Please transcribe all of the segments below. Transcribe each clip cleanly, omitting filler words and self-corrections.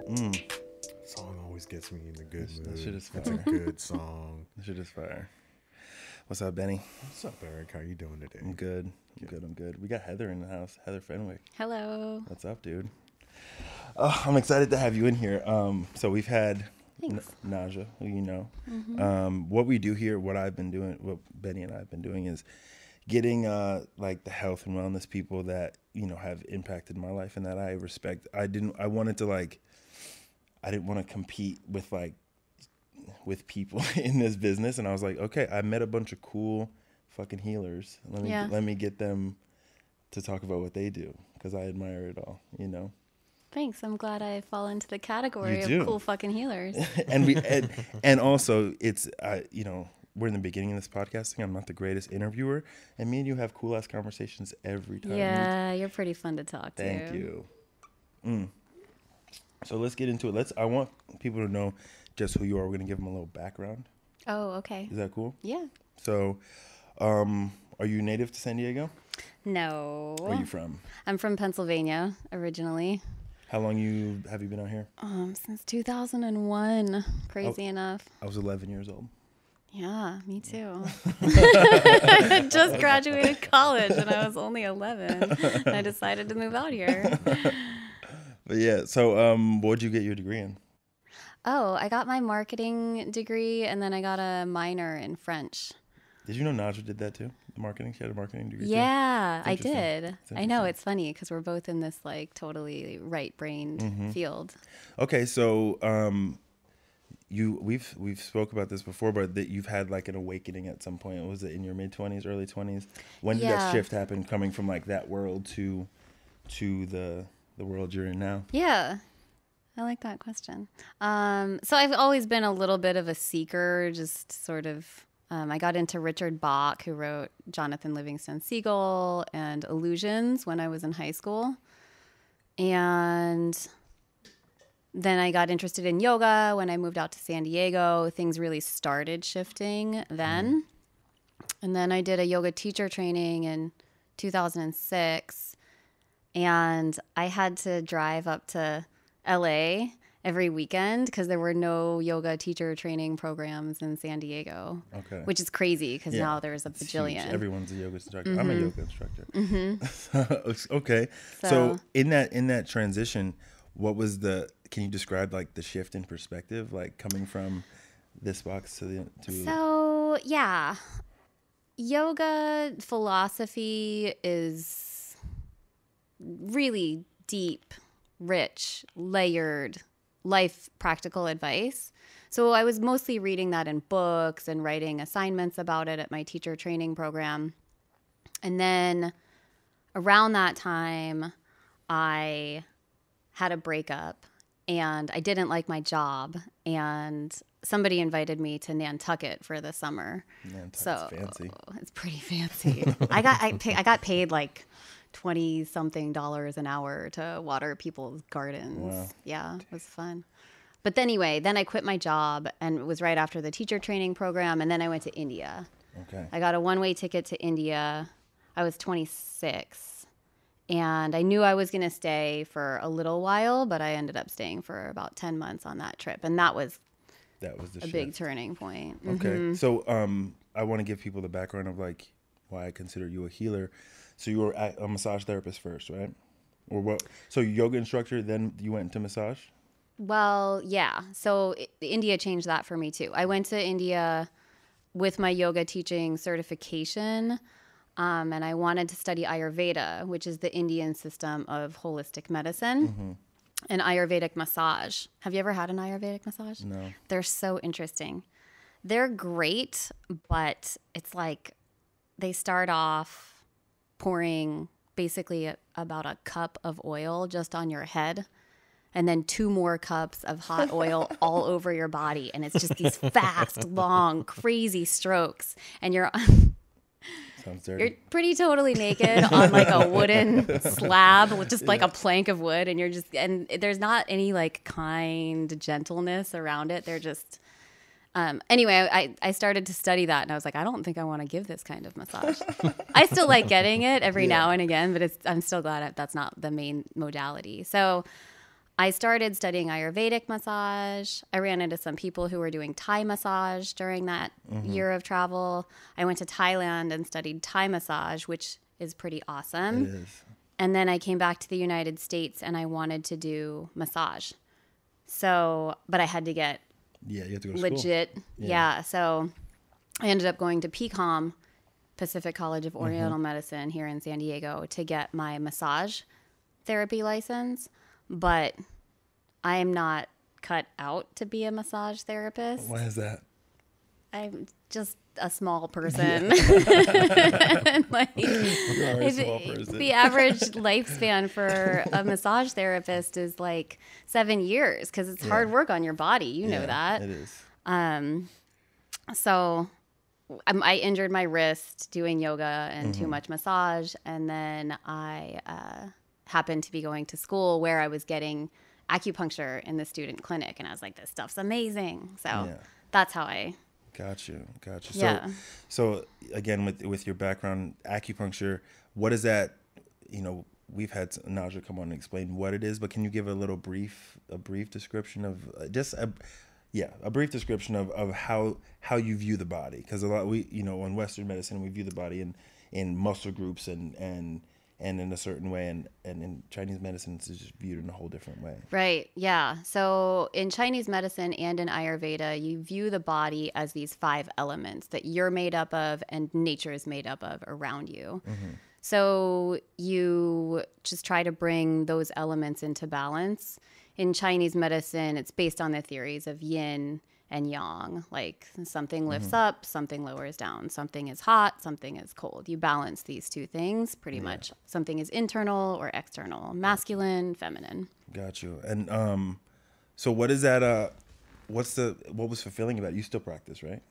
Song always gets me in the good mood. That shit is It's a fire. good song. That shit is fire. What's up, Benny? What's up, Eric? How you doing today? I'm good. I'm good. We got Heather in the house. Heather Fenwick. Hello. What's up, dude? I'm excited to have you in here. So we've had Naja, who you know. What we do here, what Benny and I have been doing is getting like the health and wellness people that, you know, have impacted my life and that I respect. I didn't want to compete with people in this business, and I was like, okay, I met a bunch of cool fucking healers. Let me get them to talk about what they do, because I admire it all, you know. Thanks. I'm glad I fall into the category You do. of cool fucking healers. and also it's you know, we're in the beginning of this podcasting. I'm not the greatest interviewer, and me and you have cool ass conversations every time. Yeah, you're pretty fun to talk to. Thank you. So let's get into it. I want people to know just who you are. We're gonna give them a little background. Oh, okay. Is that cool? Yeah. So, are you native to San Diego? No. Where are you from? I'm from Pennsylvania originally. How long have you been out here? Since 2001. Crazy enough. I was 11 years old. Yeah, me too. I just graduated college and I was only 11. And I decided to move out here. But yeah, so what'd you get your degree in? Oh, I got my marketing degree and then I got a minor in French. Did you know Naja did that too? Marketing? She had a marketing degree too? Yeah, I Interesting. did. I know, it's funny because we're both in this like totally right-brained field. Okay, so we've spoke about this before, but that you've had like an awakening at some point. Was it in your mid-20s, early 20s? When did that shift happen, coming from like that world to the world you're in now? Yeah, I like that question. So I've always been a little bit of a seeker, just sort of. I got into Richard Bach, who wrote Jonathan Livingston Seagull and Illusions when I was in high school. And then I got interested in yoga when I moved out to San Diego. Things really started shifting then. And then I did a yoga teacher training in 2006. And I had to drive up to LA every weekend because there were no yoga teacher training programs in San Diego. Okay. Which is crazy because now there's a bajillion. Huge. Everyone's a yoga instructor. I'm a yoga instructor. Okay. So in that transition, what was can you describe like the shift in perspective, like coming from this box to So yeah, yoga philosophy is really deep, rich, layered life practical advice. So I was mostly reading that in books and writing assignments about it at my teacher training program. And then around that time, I had a breakup and I didn't like my job. And somebody invited me to Nantucket for the summer. Nantucket's fancy. It's pretty fancy. I got paid like $20-something an hour to water people's gardens. Wow. Yeah, it was fun. But anyway, then I quit my job, and it was right after the teacher training program, and then I went to India. Okay. I got a one-way ticket to India. I was 26, and I knew I was going to stay for a little while, but I ended up staying for about 10 months on that trip, and that was a big turning point. Okay. So I want to give people the background of like why I consider you a healer. So you were a massage therapist first, right? Or what? So yoga instructor, then you went into massage? Well, yeah. So India changed that for me too. I went to India with my yoga teaching certification, and I wanted to study Ayurveda, which is the Indian system of holistic medicine, and Ayurvedic massage. Have you ever had an Ayurvedic massage? No. They're so interesting. They're great, but it's like they start off pouring basically about a cup of oil just on your head and then 2 more cups of hot oil all over your body. And it's just these fast, long, crazy strokes. And you're pretty totally naked on like a wooden slab with just like a plank of wood. And there's not any like kind gentleness around it. They're just Anyway, I started to study that, and I was like, I don't think I want to give this kind of massage. I still like getting it every now and again, but I'm still glad that's not the main modality. So I started studying Ayurvedic massage. I ran into some people who were doing Thai massage during that year of travel. I went to Thailand and studied Thai massage, which is pretty awesome. It is. And then I came back to the United States and I wanted to do massage. So, but I had to get Yeah, you have to go to legit. school. Yeah. So I ended up going to PCOM, Pacific College of Oriental Medicine here in San Diego, to get my massage therapy license. But I am not cut out to be a massage therapist. Why is that? I'm just a small person. Like, You are a small the person. average lifespan for a massage therapist is like 7 years because it's hard work on your body. You know that. It is. So I injured my wrist doing yoga and too much massage. And then I happened to be going to school where I was getting acupuncture in the student clinic. And I was like, this stuff's amazing. So that's how I... Got you. Yeah. So again, with your background, acupuncture, what is that? You know, we've had Naja come on and explain what it is, but can you give a brief description of a brief description of how you view the body? Because a lot in Western medicine we view the body in muscle groups and in a certain way, and in Chinese medicine it's just viewed in a whole different way. Right. Yeah. So in Chinese medicine and in Ayurveda, you view the body as these 5 elements that you're made up of and nature is made up of around you. So you just try to bring those elements into balance. In Chinese medicine, it's based on the theories of yin and yang. Like something lifts up, something lowers down. Something is hot, something is cold. You balance these 2 things pretty much. Something is internal or external, masculine, feminine. Got you. And so what is that? What was fulfilling about it? You still practice, right?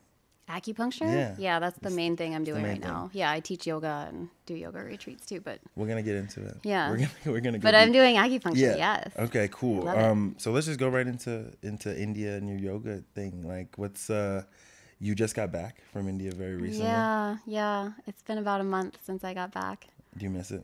Acupuncture? Yeah, that's the main thing I'm doing main right now. Yeah, I teach yoga and do yoga retreats too, but We're gonna get into it. Yeah. we're gonna. Go but I'm doing acupuncture. Yes. Okay. Cool. Love it. So let's just go right into India and your yoga thing. Like, what's you just got back from India very recently? Yeah. It's been about a month since I got back. Do you miss it?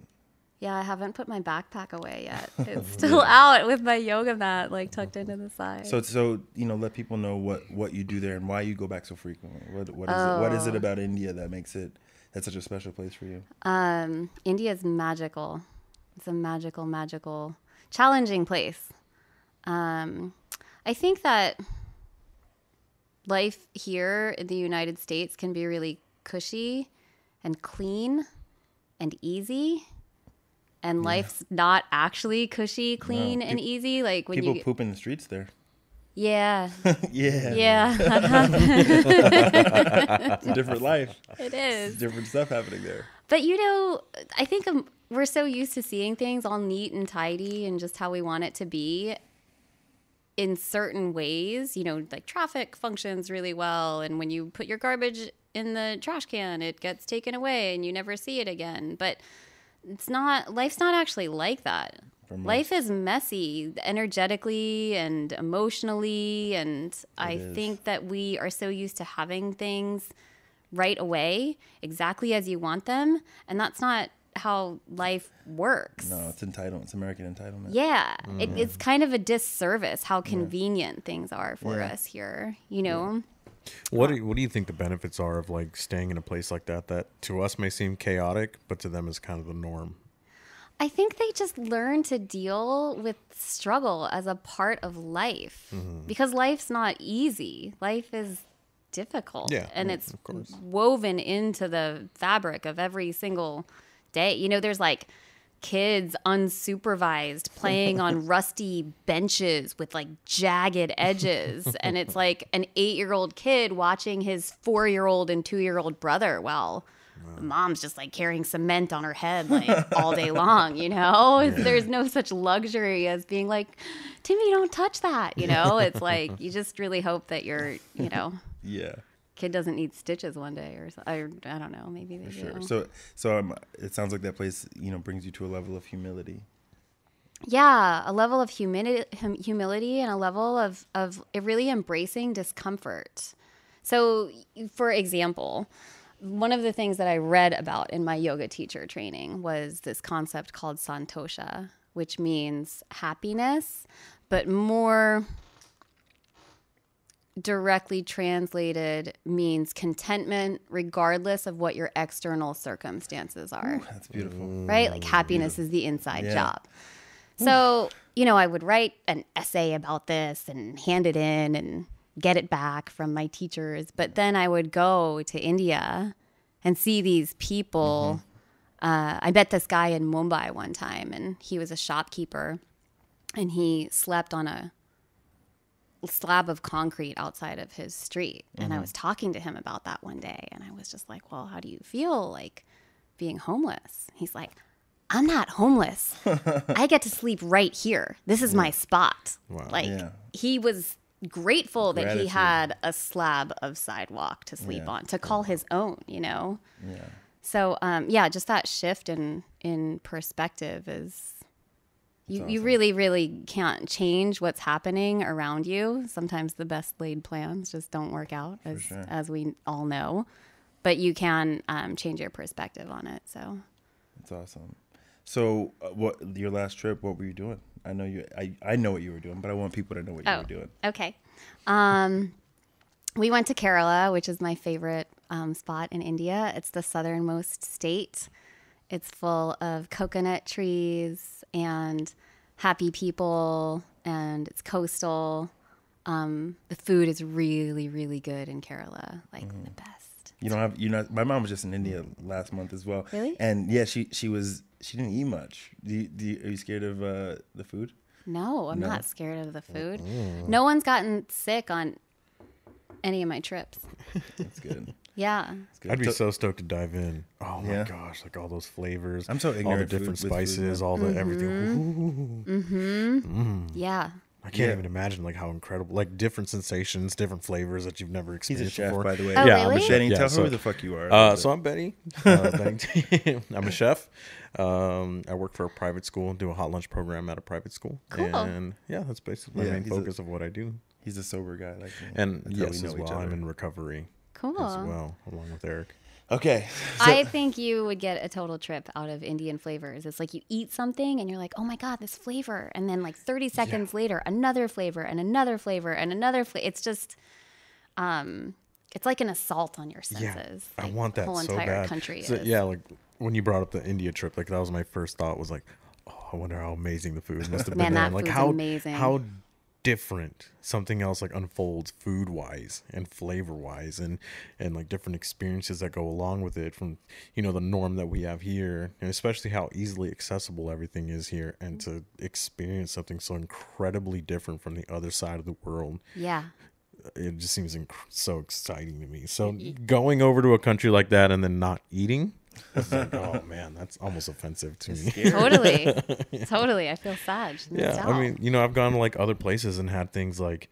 Yeah, I haven't put my backpack away yet. It's still out with my yoga mat like tucked into the side. So let people know what you do there and why you go back so frequently. What is it about India that makes that's such a special place for you? India is magical. It's a magical, challenging place. I think that life here in the United States can be really cushy and clean and easy. And life's not actually cushy, clean, and easy. Like when people poop in the streets there. Yeah. Yeah. It's a different life. It is. Different stuff happening there. But I think we're so used to seeing things all neat and tidy and just how we want it to be. In certain ways, like traffic functions really well, and when you put your garbage in the trash can, it gets taken away and you never see it again. But life's not actually like that. Life is messy energetically and emotionally, and I think that we are so used to having things right away, exactly as you want them, and that's not how life works. No, it's entitlement. It's American entitlement. Yeah, it's kind of a disservice how convenient things are for us here, What do you think the benefits are of like staying in a place like that to us may seem chaotic, but to them is kind of the norm? I think they just learn to deal with struggle as a part of life, because life's not easy. Life is difficult, and it's woven into the fabric of every single day. There's like kids unsupervised playing on rusty benches with like jagged edges, and it's like an 8-year-old kid watching his 4-year-old and 2-year-old brother while the mom's just like carrying cement on her head like all day long. There's no such luxury as being like, Timmy, don't touch that. It's like you just really hope that you're kid doesn't need stitches one day, or I don't know, maybe they do. So it sounds like that place brings you to a level of humility. Yeah, a level of humility and a level of really embracing discomfort. So, for example, one of the things that I read about in my yoga teacher training was this concept called santosha, which means happiness, but more directly translated means contentment regardless of what your external circumstances are. Ooh, that's beautiful. Right? Like happiness is the inside Yeah. job. So, you know, I would write an essay about this and hand it in and get it back from my teachers. But then I would go to India and see these people. I met this guy in Mumbai one time, and he was a shopkeeper, and he slept on a slab of concrete outside of his street. And I was talking to him about that one day, and I was just like, well, how do you feel like being homeless? He's like, I'm not homeless. I get to sleep right here. This is my spot. Wow. Like Yeah. he was grateful that he Gratitude. had a slab of sidewalk to sleep on, to call his own, you know? Yeah. So, yeah, just that shift in perspective is, you awesome. really, really can't change what's happening around you. Sometimes the best laid plans just don't work out, sure. as we all know. But you can change your perspective on it. So That's awesome. So, what your last trip? What were you doing? I know you. I know what you were doing, but I want people to know what you were doing. Okay. We went to Kerala, which is my favorite spot in India. It's the southernmost state. It's full of coconut trees and happy people, and it's coastal. The food is really, really good in Kerala, like the best. You don't have. You know, my mom was just in India last month as well. Really? And yeah, she didn't eat much. Are you scared of the food? No, I'm No? not scared of the food. No one's gotten sick on any of my trips. That's good. Yeah. That's good. I'd be so stoked to dive in. Oh my Yeah. gosh, like all those flavors. I'm so all the ignorant different with food, spices, man. all the everything. Ooh. Yeah. I can't Yeah. even imagine like how incredible, like different sensations, different flavors that you've never He's a experienced chef, before. by the way. Oh, Yeah, I'm a really? chef. Benny, Yeah, tell her so- who the fuck you are. So I'm Benny. Benny. I'm a chef. I work for a private school, do a hot lunch program at a private school. Cool. And yeah, that's basically my Yeah, main he's a- focus of what I do. He's a sober guy like me. And That's how we yes, know as each well, I'm other. in recovery Cool. as well, along with Eric. Okay. I think you would get a total trip out of Indian flavors. It's like you eat something and you're like, oh my God, this flavor. And then like 30 seconds later, another flavor and another flavor and another flavor. It's just, it's like an assault on your Yeah, senses. I Like, want that the whole so entire bad. country So, is. yeah, like when you brought up the India trip, like that was my first thought was like, oh, I wonder how amazing the food must have been Man, there. that And like food's how amazing. how different something else like unfolds food wise and flavor wise and like different experiences that go along with it from, you know, the norm that we have here, and especially how easily accessible everything is here, and to experience something so incredibly different from the other side of the world. Yeah. It just seems so exciting to me. So going over to a country like that and then not eating, it's like, oh man, that's almost offensive to me. Totally. Totally. I feel sad. Just missed Yeah, out. I mean, you know, I've gone to like other places and had things like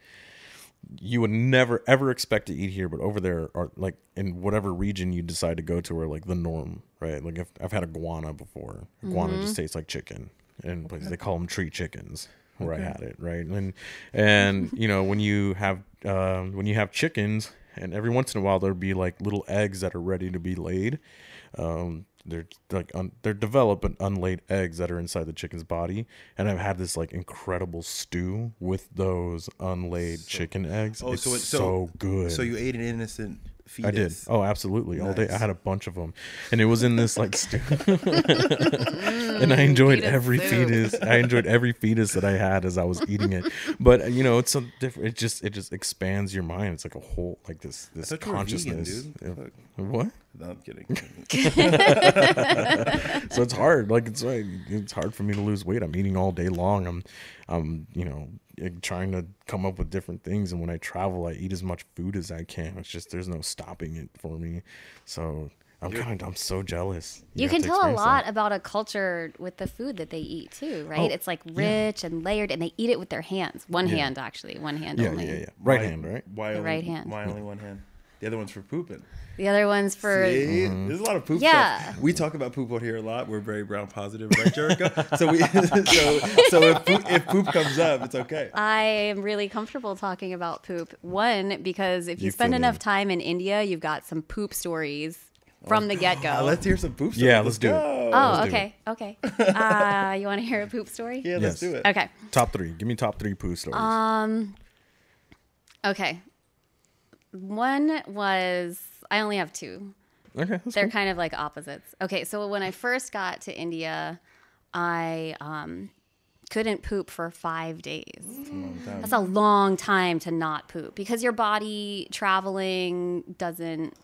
you would never ever expect to eat here, but over there, or like in whatever region you decide to go to, are like the norm, right? Like if I've had iguana before. Iguana just tastes like chicken, and places they call them tree chickens. Where I had it, right? And you know, when you have chickens, and every once in a while there'll be like little eggs that are ready to be laid. They're like they're developed but unlaid eggs that are inside the chicken's body, and I've had this like incredible stew with those unlaid chicken eggs. Oh, It's so so good. So you ate an innocent fetus. I did. Oh, absolutely. All day. I Nice. had a bunch of them, and it was in this like stew. And I enjoyed fetus every soup. fetus. I enjoyed every fetus that I had as I was eating it. But you know, it's so different. It just expands your mind. It's like a whole like this I thought you were vegan, consciousness. dude. Fuck. What? No, I'm kidding. So it's hard. Like it's hard for me to lose weight. I'm eating all day long. I'm you know, trying to come up with different things, and when I travel I eat as much food as I can. It's just there's no stopping it for me. So I'm so jealous. You got can to tell a experience lot that. about a culture with the food that they eat too, right? Oh, It's like rich and layered, and they eat it with their hands. One hand, actually. One hand Yeah, only. yeah. Right hand, right? Why The only, right hand. Why only one hand? The other one's for pooping. The other one's for See? There's a lot of poop Yeah. stuff. We talk about poop out here a lot. We're very brown positive, right, Jerica? So if poop comes up, it's okay. I am really comfortable talking about poop. One, because if you You spend fit enough in. time in India, you've got some poop stories from the get-go. Let's hear some poop stories. Yeah, let's do it. go. Oh, Let's do okay. You want to hear a poop story? Yeah, let's do it. Okay. Top 3. Give me top 3 poo stories. Okay. One was, I only have 2. Okay, that's They're cool. kind of like opposites. Okay, so when I first got to India, I couldn't poop for 5 days. That's a long time to not poop because your body traveling doesn't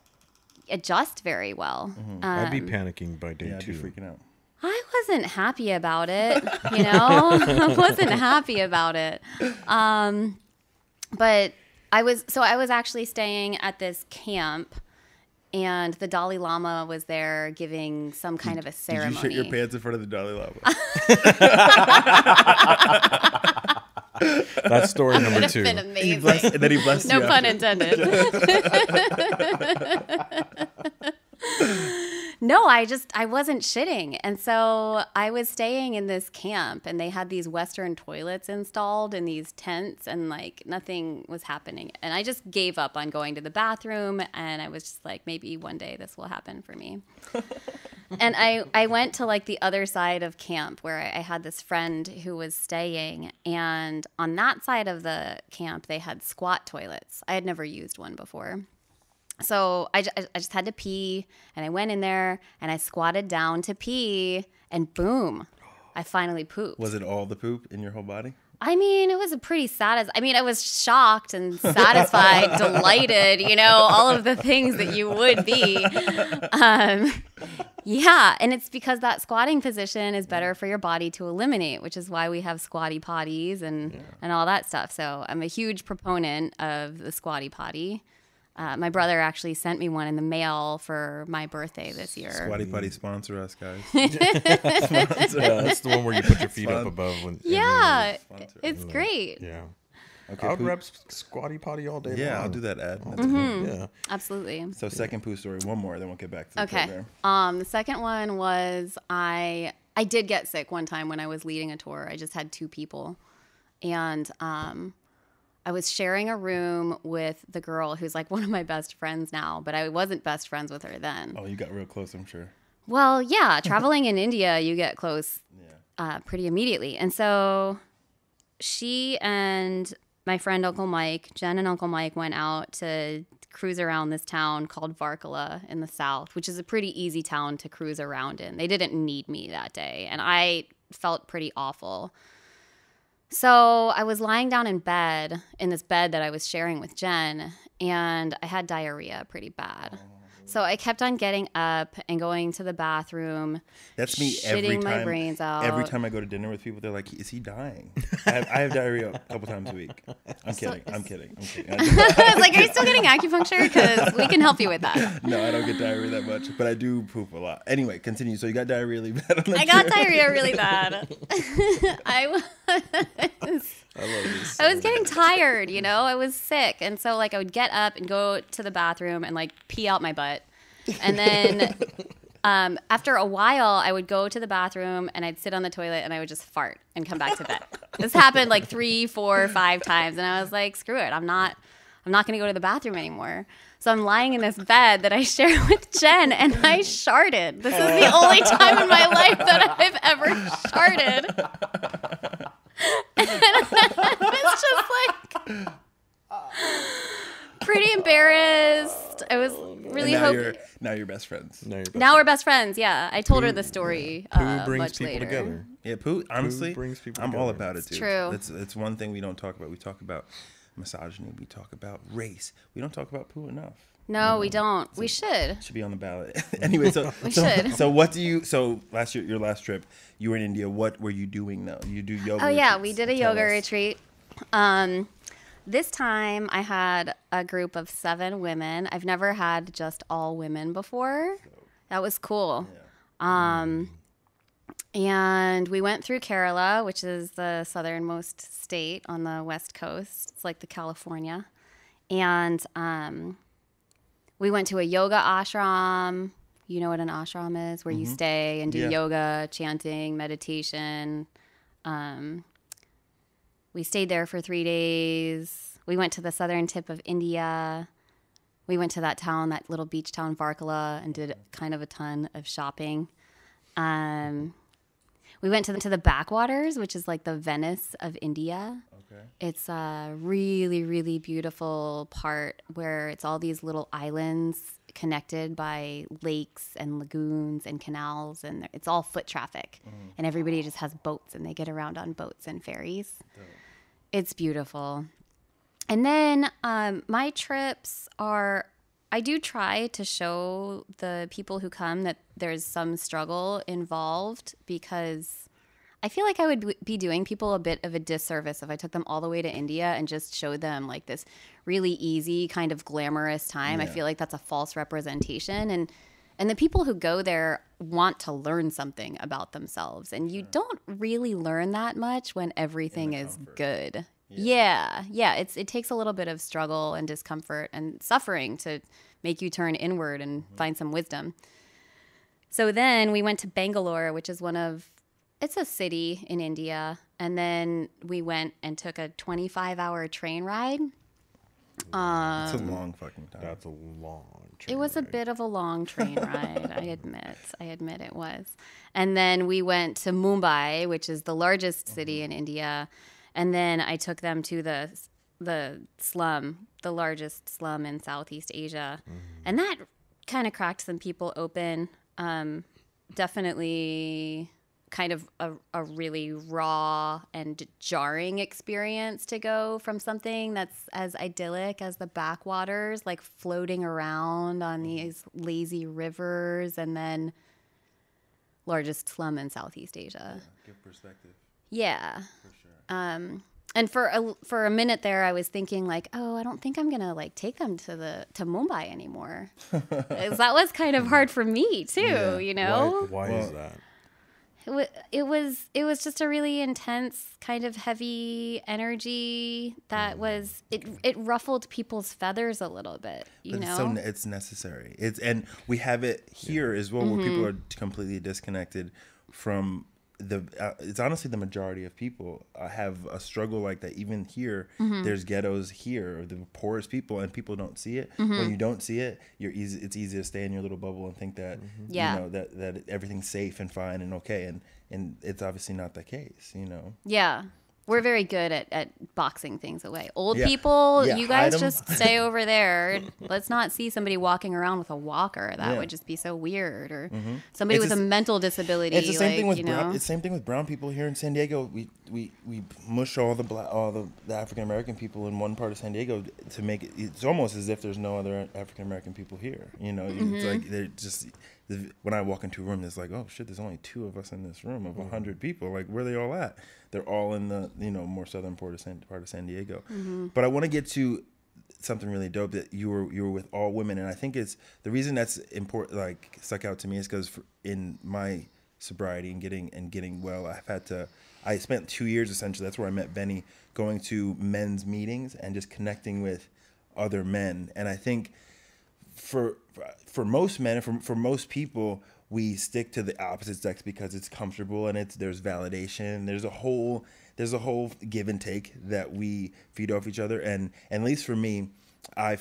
adjust very well. I'd be panicking by day Yeah, I'd 2. be freaking out. I wasn't happy about it, you know? I wasn't happy about it. But I was actually staying at this camp, and the Dalai Lama was there giving some kind of a ceremony. Did you shit your pants in front of the Dalai Lama? That's story number It's 2. been And amazing. then he blessed No you. pun after. intended. No, I wasn't shitting. And so I was staying in this camp, and they had these Western toilets installed in these tents, and like nothing was happening. And I just gave up on going to the bathroom, and I was just like, maybe one day this will happen for me. And I went to like the other side of camp where I had this friend who was staying, and on that side of the camp they had squat toilets. I had never used one before. So I just had to pee, and I went in there and I squatted down to pee, and boom, I finally pooped. Was it all the poop in your whole body? I mean, it was a pretty I was shocked and satisfied, delighted, you know, all of the things that you would be. Yeah, and it's because that squatting position is better for your body to eliminate, which is why we have squatty potties and all that stuff. So I'm a huge proponent of the squatty potty. My brother actually sent me one in the mail for my birthday this year. Squatty Potty sponsor us, guys. Yeah, that's the one where you put your feet up above. Yeah, Sponsor. it's great. Yeah. Okay, I would poop. rep Squatty Potty all day long. Yeah, I'll do that ad. That's Mm-hmm. cool. Yeah. Absolutely. So second poo story, one more, then we'll get back to the Okay. program. The second one was I did get sick one time when I was leading a tour. I just had 2 people, and I was sharing a room with the girl who's like one of my best friends now, but I wasn't best friends with her then. Oh, you got real close, I'm sure. Well, yeah, traveling in India, you get close Yeah. pretty immediately. And so she and my friend Uncle Mike, Jen and Uncle Mike, went out to cruise around this town called Varkala in the south, which is a pretty easy town to cruise around in. They didn't need me that day, and I felt pretty awful. So I was lying down in bed, in this bed that I was sharing with Jen, and I had diarrhea pretty bad. So I kept on getting up and going to the bathroom. That's me every shitting time. my brains out. Every time I go to dinner with people, they're like, "Is he dying?" I have diarrhea a couple times a week. I'm kidding. I'm kidding. I was like, are you still getting acupuncture? Because we can help you with that. No, I don't get diarrhea that much, but I do poop a lot. Anyway, continue. So you got diarrhea really bad. On that I got trip. diarrhea really bad. I was getting tired, you know? I was sick. And so, like, I would get up and go to the bathroom and, like, pee out my butt. And then after a while, I would go to the bathroom and I'd sit on the toilet and I would just fart and come back to bed. This happened, like, 3, 4, 5 times. And I was like, screw it. I'm not going to go to the bathroom anymore. So I'm lying in this bed that I share with Jen, and I sharted. This is the only time in my life that I've ever sharted. And it's just like pretty embarrassed. I was really And hoping. now you're best friends. Now we're best friends. Yeah, I told her the story Poo brings much people later. together. Yeah, poo. Honestly, brings people I'm all together. about it too. true. It's one thing we don't talk about. We talk about misogyny. We talk about race. We don't talk about poo enough. No, we don't. We should. Should be on the ballot. Anyway, so should. So what do you? So last year, your last trip, you were in India. What were you doing though? You do yoga. Oh yeah, retreats. we did a Tell yoga us. retreat. This time I had a group of 7 women. I've never had just all women before. That was cool. And we went through Kerala, which is the southernmost state on the west coast. It's like the California. And we went to a yoga ashram. You know what an ashram is, where you stay and do Yeah. yoga, chanting, meditation. We stayed there for 3 days. We went to the southern tip of India. We went to that town, that little beach town, Varkala, and did kind of a ton of shopping. We went to the backwaters, which is like the Venice of India. Okay. It's a really, really beautiful part where it's all these little islands connected by lakes and lagoons and canals, and it's all foot traffic. And everybody just has boats, and they get around on boats and ferries. Dope. It's beautiful. And then my trips are, I do try to show the people who come that there's some struggle involved, because I feel like I would be doing people a bit of a disservice if I took them all the way to India and just showed them like this really easy kind of glamorous time. I feel like that's a false representation. And the people who go there want to learn something about themselves. And you don't really learn that much when everything is good. Yeah. It takes a little bit of struggle and discomfort and suffering to make you turn inward and find some wisdom. So then we went to Bangalore, which is it's a city in India. And then we went and took a 25-hour train ride. It's a long fucking time. That's a long train It was a ride. bit of a long train ride, I admit it was. And then we went to Mumbai, which is the largest city in India. And then I took them to the slum, the largest slum in Southeast Asia. And that kind of cracked some people open. Definitely kind of a really raw and jarring experience to go from something that's as idyllic as the backwaters, like floating around on these lazy rivers, and then largest slum in Southeast Asia. Give perspective. Yeah. For sure. And for a minute there, I was thinking like, oh, I don't think I'm gonna like take them to Mumbai anymore. 'Cause that was kind of hard for me too, Yeah. you know. Why is that? It was just a really intense kind of heavy energy that was it ruffled people's feathers a little bit, you know. It's necessary. And we have it here as well, where people are completely disconnected from it's honestly the majority of people have a struggle like that. Even here, there's ghettos here, the poorest people, and people don't see it. When you don't see it, it's easy to stay in your little bubble and think that you know that everything's safe and fine and okay, and it's obviously not the case, you know. Yeah. We're very good at boxing things away. Old Yeah. people, Yeah, you hide guys 'em. just stay over there. Let's not see somebody walking around with a walker. That Yeah. would just be so weird. Or somebody It's with a mental disability. It's the same like, thing with you brown. know? It's the same thing with brown people here in San Diego. We mush all the African American people in one part of San Diego to make it. It's almost as if there's no other African American people here. You know, it's like they're just. When I walk into a room, it's like, oh shit, there's only 2 of us in this room of 100 people. Like, where are they all at? They're all in the more southern part of San Diego. But I want to get to something really dope, that you were with all women, and I think it's the reason that's important, like stuck out to me, is because in my sobriety and getting well, I spent 2 years essentially. That's where I met Benny, going to men's meetings and just connecting with other men. And I think for most men, for most people, we stick to the opposite sex because it's comfortable and there's validation. There's a whole give and take that we feed off each other. And at least for me, I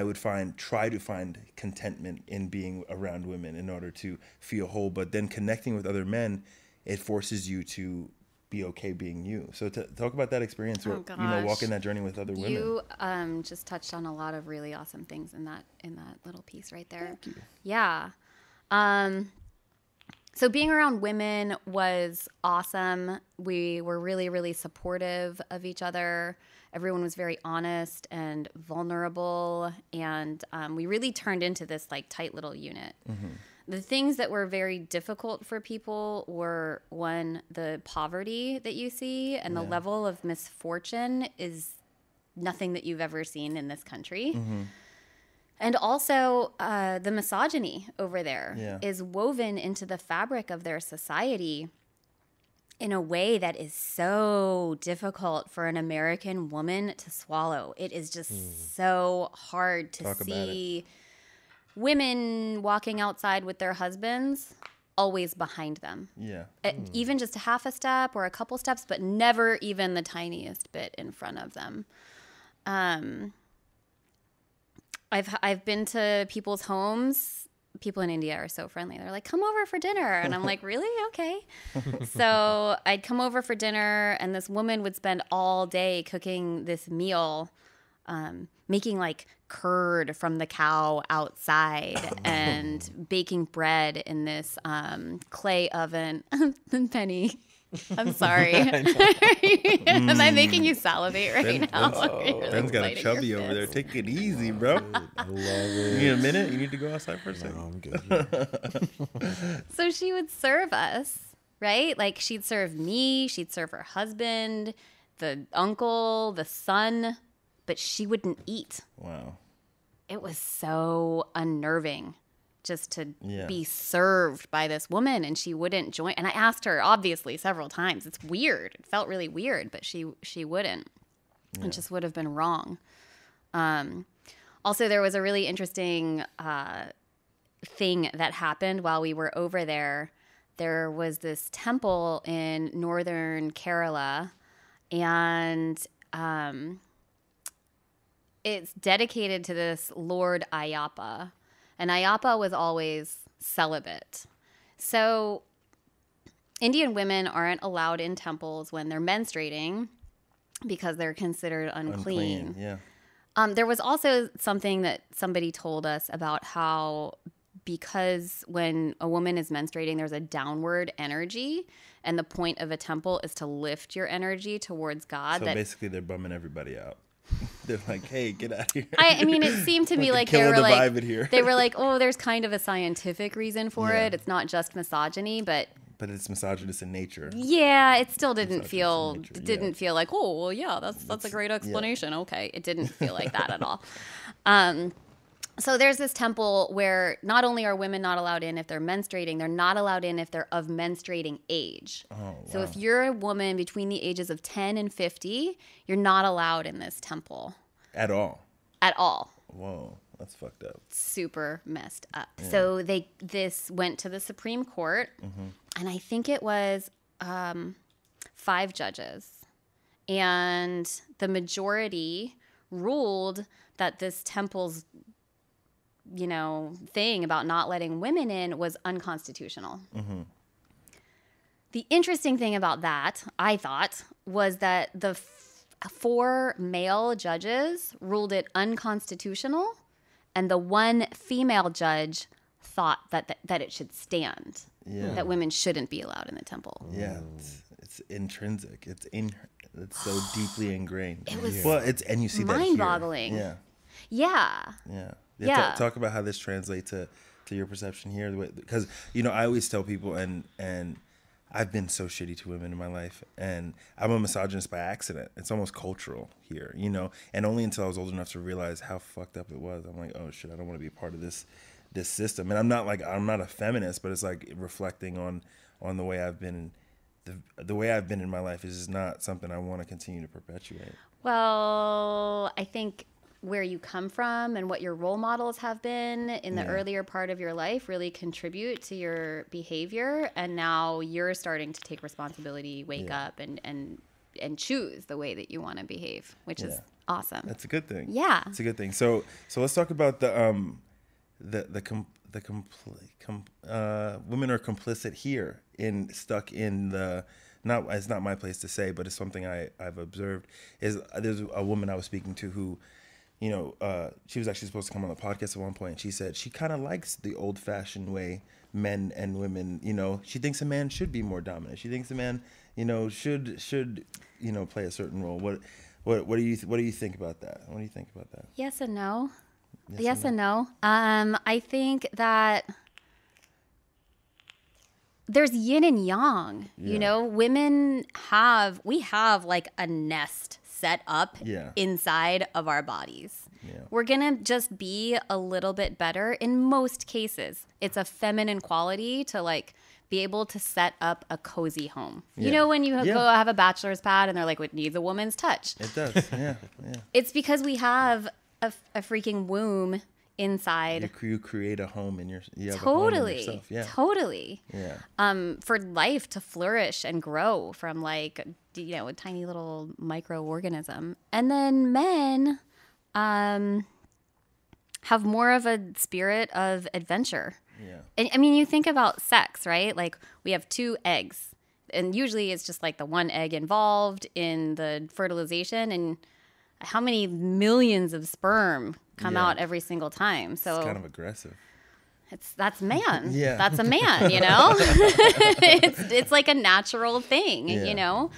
would try to find contentment in being around women in order to feel whole. But then connecting with other men, it forces you to be okay being you. So talk about that experience, or walking that journey with other women. You just touched on a lot of really awesome things in that little piece right there. Thank you. Yeah. So being around women was awesome. We were really, really supportive of each other. Everyone was very honest and vulnerable, and we really turned into this like tight little unit. The things that were very difficult for people were, one, the poverty that you see, and the level of misfortune is nothing that you've ever seen in this country. And also the misogyny over there is woven into the fabric of their society in a way that is so difficult for an American woman to swallow. It is just so hard to see women walking outside with their husbands always behind them. Yeah. Even just a half a step or a couple steps, but never even the tiniest bit in front of them. I've been to people's homes. People in India are so friendly. They're like, come over for dinner. And I'm like, really? Okay. So I'd come over for dinner, and this woman would spend all day cooking this meal, making like curd from the cow outside and baking bread in this clay oven. Penny, I'm sorry. Am I making you salivate right now? Ben's got a chubby over there. Take it easy, bro. I love it. You need a minute? You need to go outside for a second? No, I'm good. So she would serve us, right? Like she'd serve me, she'd serve her husband, the uncle, the son, but she wouldn't eat. Wow. It was so unnerving just to Yeah. be served by this woman, and she wouldn't join. And I asked her obviously several times. It's weird. It felt really weird, but she wouldn't. It just would have been wrong. Also, there was a really interesting thing that happened while we were over there. There was this temple in northern Kerala, and it's dedicated to this Lord Ayyappa. And Ayyappa was always celibate. So Indian women aren't allowed in temples when they're menstruating because they're considered unclean. Yeah. There was also something that somebody told us about how because when a woman is menstruating, there's a downward energy, and the point of a temple is to lift your energy towards God. So basically, they're bumming everybody out. They're like, "Hey, get out of here." I mean, it seemed to me like they were like, they were like, "Oh, there's kind of a scientific reason for Yeah. it. It's not just misogyny, but." But it's misogynist in nature. Yeah, it still didn't Misogynist in nature, yeah. feel like, oh, well, yeah, that's a great explanation. Yeah. Okay, it didn't feel like that at all. So there's this temple where not only are women not allowed in if they're menstruating, they're not allowed in if they're of menstruating age. Oh, wow. So if you're a woman between the ages of 10 and 50, you're not allowed in this temple. At all. At all. Whoa, that's fucked up. Super messed up. Yeah. So this went to the Supreme Court, and I think it was 5 judges. And the majority ruled that this temple's thing about not letting women in was unconstitutional. The interesting thing about that, I thought, was that the 4 male judges ruled it unconstitutional, and the 1 female judge thought that it should stand, that women shouldn't be allowed in the temple. Yeah, it's intrinsic. It's so deeply ingrained. It was and you see that here. mind-boggling. Yeah. Talk about how this translates to your perception here, because I always tell people, and I've been so shitty to women in my life, and I'm a misogynist by accident. It's almost cultural here, and only until I was old enough to realize how fucked up it was. I'm like, oh shit, I don't want to be a part of this system. And I'm not a feminist, but it's like reflecting on the way I've been. The way I've been in my life is just not something I want to continue to perpetuate. Well, I think where you come from and what your role models have been in the earlier part of your life really contribute to your behavior, and now you're starting to take responsibility, wake up and choose the way that you want to behave, which is awesome. That's a good thing. Yeah, it's a good thing. So let's talk about women are complicit here stuck in the. It's not my place to say, but it's something I've observed. There's a woman I was speaking to who, she was actually supposed to come on the podcast at one point, and she said she kind of likes the old-fashioned way men and women, she thinks a man should be more dominant. She thinks a man, should play a certain role. What do you think about that? What do you think about that? Yes and no. Yes and no. I think that there's yin and yang. Women have like a nest set up inside of our bodies. We're gonna just be a little bit better in most cases. It's a feminine quality to like be able to set up a cozy home. When you go have a bachelor's pad and they're like, "What needs a woman's touch?" It does. Yeah. It's because we have a freaking womb inside. You create a home in totally. Totally. Yeah. For life to flourish and grow from like a tiny little microorganism, and then men have more of a spirit of adventure. Yeah. And I mean, you think about sex, right? Like we have 2 eggs, and usually it's just like the one egg involved in the fertilization, and how many millions of sperm come out every single time. So It's kind of aggressive. that's man. Yeah. That's a man, you know? it's like a natural thing, Yeah. you know?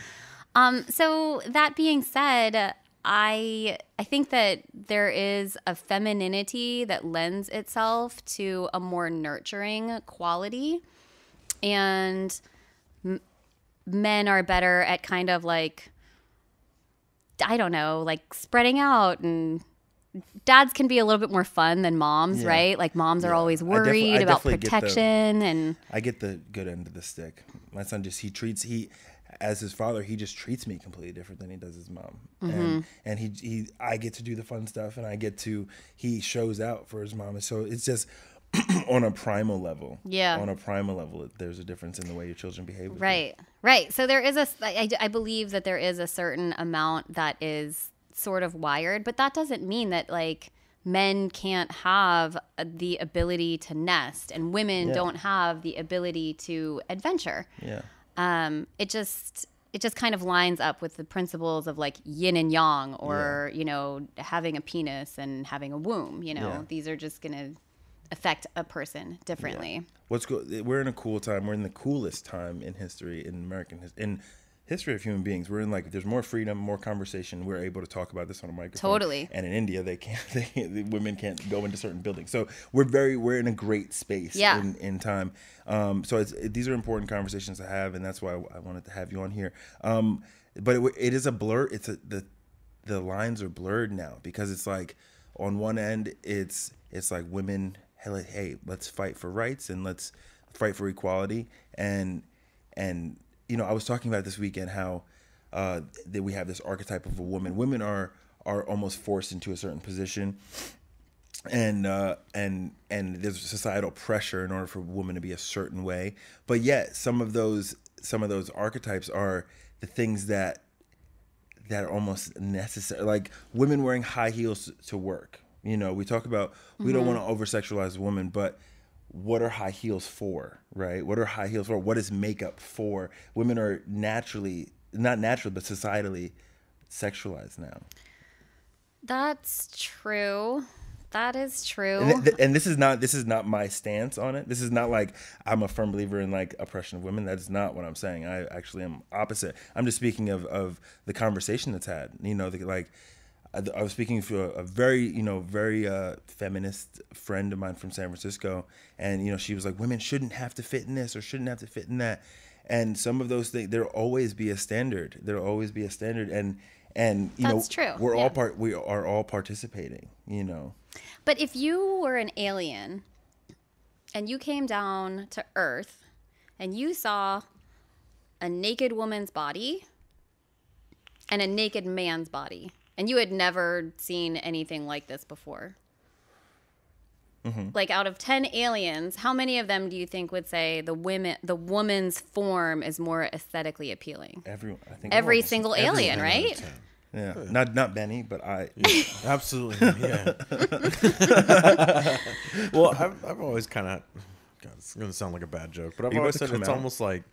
So that being said, I think that there is a femininity that lends itself to a more nurturing quality, and men are better at kind of like, I don't know, like spreading out, and dads can be a little bit more fun than moms, Yeah. right? Like moms are always I worried about definitely get the- protection and I get the good end of the stick. My son as his father, he just treats me completely different than he does his mom. And I get to do the fun stuff, and he shows out for his mom. And so it's just on a primal level. Yeah. On a primal level, there's a difference in the way your children behave with you. Right. So there is I believe that there is a certain amount that is sort of wired, but that doesn't mean that like men can't have the ability to nest, and women don't have the ability to adventure. Yeah. It just kind of lines up with the principles of like yin and yang, or you know, having a penis and having a womb. You know, these are just gonna affect a person differently. We're in a cool time. We're in the coolest time in history, in history of human beings. We're in like, there's more freedom, more conversation. We're able to talk about this on a microphone. Totally. And in India, the women can't go into certain buildings. So we're in a great space in time. So these are important conversations to have, and that's why I wanted to have you on here. But it is a blur. The lines are blurred now, because it's like, on one end, it's like women, hey, let's fight for rights and let's fight for equality. And you know, I was talking about this weekend how that we have this archetype of a woman. Women are almost forced into a certain position, and there's societal pressure in order for women to be a certain way. But yet, some of those archetypes are the things that are almost necessary, like women wearing high heels to work. You know, we talk about we don't want to over sexualize a woman, but what are high heels for, right? What are high heels for? What is makeup for? Women are not naturally, but societally sexualized now. That's true. That is true. And this is not my stance on it. This is not like I'm a firm believer in like oppression of women. That's not what I'm saying. I actually am opposite. I'm just speaking of the conversation that's had. You know, I was speaking to a very feminist friend of mine from San Francisco, and you know, she was like, women shouldn't have to fit in this or shouldn't have to fit in that. And some of those things, there'll always be a standard. And you That's know, true. we are all participating. You know. But if you were an alien and you came down to Earth and you saw a naked woman's body and a naked man's body, and you had never seen anything like this before, like out of 10 aliens, how many of them do you think would say the woman's form is more aesthetically appealing? Every single alien, right? Yeah, not Benny, but I. Yeah, absolutely, yeah. Well, I've always kind of. It's gonna sound like a bad joke, but I've always said it's almost like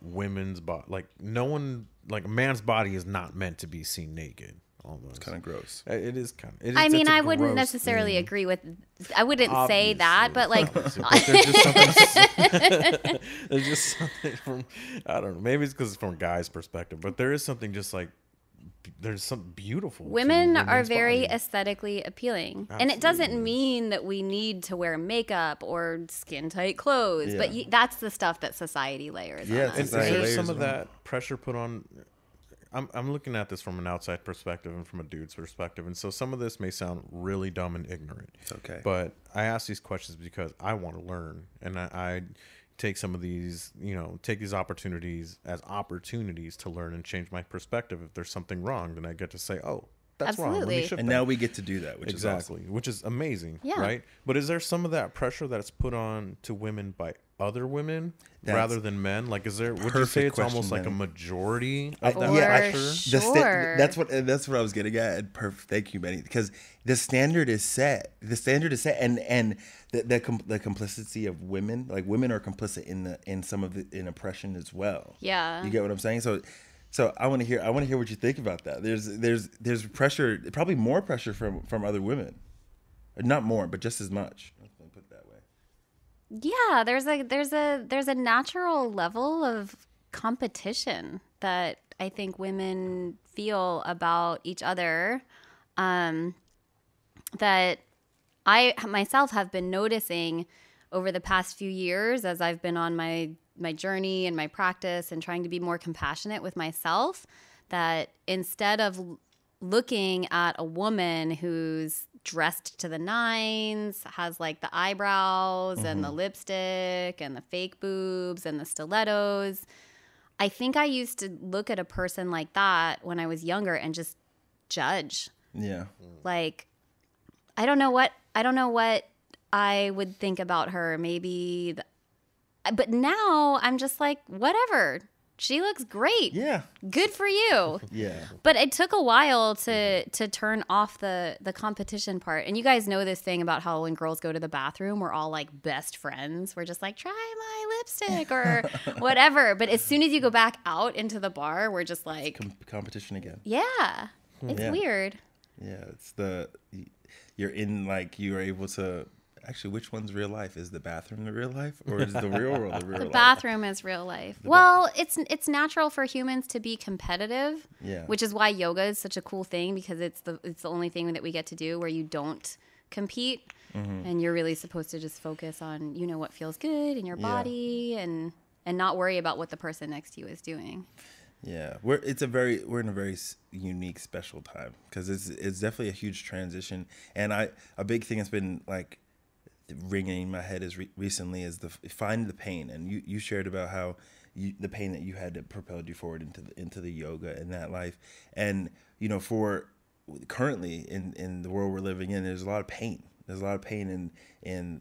women's body. Like no one, like a man's body is not meant to be seen naked. Almost. It's kind of gross. It is kind of. I mean, I wouldn't necessarily agree with. I wouldn't say that, but like, but there's just something from. I don't know. Maybe it's because it's from a guy's perspective, but there is something just like. There's something beautiful. Women are very body. aesthetically appealing. Absolutely. And it doesn't mean that we need to wear makeup or skin tight clothes, but that's the stuff that society layers on us. Is there some of that pressure put on? I'm looking at this from an outside perspective and from a dude's perspective, and so some of this may sound really dumb and ignorant. It's okay. But I ask these questions because I want to learn, and I take some of these, take these opportunities as opportunities to learn and change my perspective. If there's something wrong, then I get to say, oh, that's wrong. Let me shift and that. now we get to do that, which is amazing, right? But is there some of that pressure that's put on to women by other women That's rather than men? Like, is there? Would you perfect say it's question, almost like a Benny. majority I- of that yeah, I- pressure? Sure. That's what I was getting at. And thank you, Benny, because the standard is set. The standard is set, and the complicity of women, like women are complicit in some of the in oppression as well. Yeah. You get what I'm saying? So I want to hear what you think about that. There's pressure, probably more pressure from other women, not more, but just as much. Let's put it that way. Yeah, there's a natural level of competition that I think women feel about each other, that I myself have been noticing over the past few years as I've been on my journey and my practice and trying to be more compassionate with myself, that instead of looking at a woman who's dressed to the nines, has like the eyebrows and the lipstick and the fake boobs and the stilettos, I think I used to look at a person like that when I was younger and just judge. Yeah. Like, I don't know what I would think about her. Maybe, but now I'm just like, whatever. She looks great. Yeah. Good for you. Yeah. But it took a while to turn off the competition part. And you guys know this thing about how when girls go to the bathroom, we're all like best friends. We're just like, try my lipstick or whatever. But as soon as you go back out into the bar, we're just like, Competition again. yeah, it's Yeah. weird. Yeah, it's you're in, like, you are able to actually, which one's real life? Is the bathroom the real life, or is the real world the real The life? bathroom is real life. Well, it's natural for humans to be competitive, Yeah. which is why yoga is such a cool thing, because it's the only thing that we get to do where you don't compete, and you're really supposed to just focus on what feels good in your Yeah. body and not worry about what the person next to you is doing. Yeah, we're in a very unique, special time, because it's definitely a huge transition, and a big thing that's been like ringing in my head is recently is find the pain, and you shared about how the pain that you had that propelled you forward into the yoga and that life, and for currently in the world we're living in, there's a lot of pain. There's a lot of pain in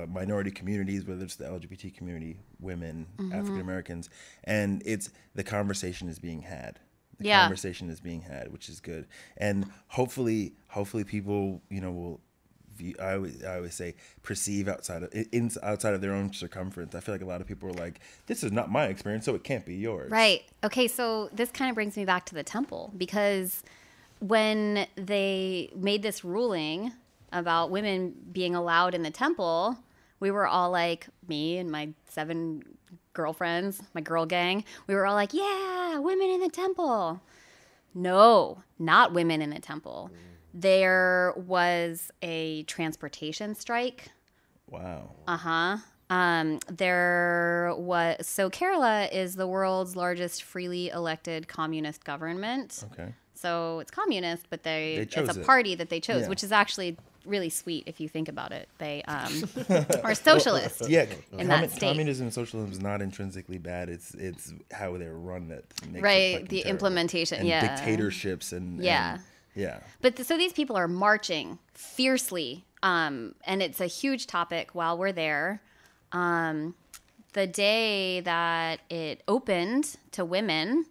minority communities, whether it's the LGBT community, women, African Americans, and the conversation is being had. The conversation is being had, which is good, and hopefully people will. I always say perceive outside of their own circumference. I feel like a lot of people are like, this is not my experience, so it can't be yours. Right. Okay, so this kind of brings me back to the temple, because when they made this ruling about women being allowed in the temple, we were all like, me and my 7 girlfriends, my girl gang, we were all like, yeah, women in the temple. No, not women in the temple. There was a transportation strike. Wow. There was, so Kerala is the world's largest freely elected communist government. Okay. So it's communist, but it's chose a it. party that they chose, Yeah. which is actually really sweet if you think about it. They are socialist. Yeah, in that state. communism and socialism is not intrinsically bad. It's how they're run that makes Right, it fucking the terrible. implementation, and yeah. dictatorships and Yeah. yeah. But so these people are marching fiercely, and it's a huge topic while we're there. The day that it opened to women,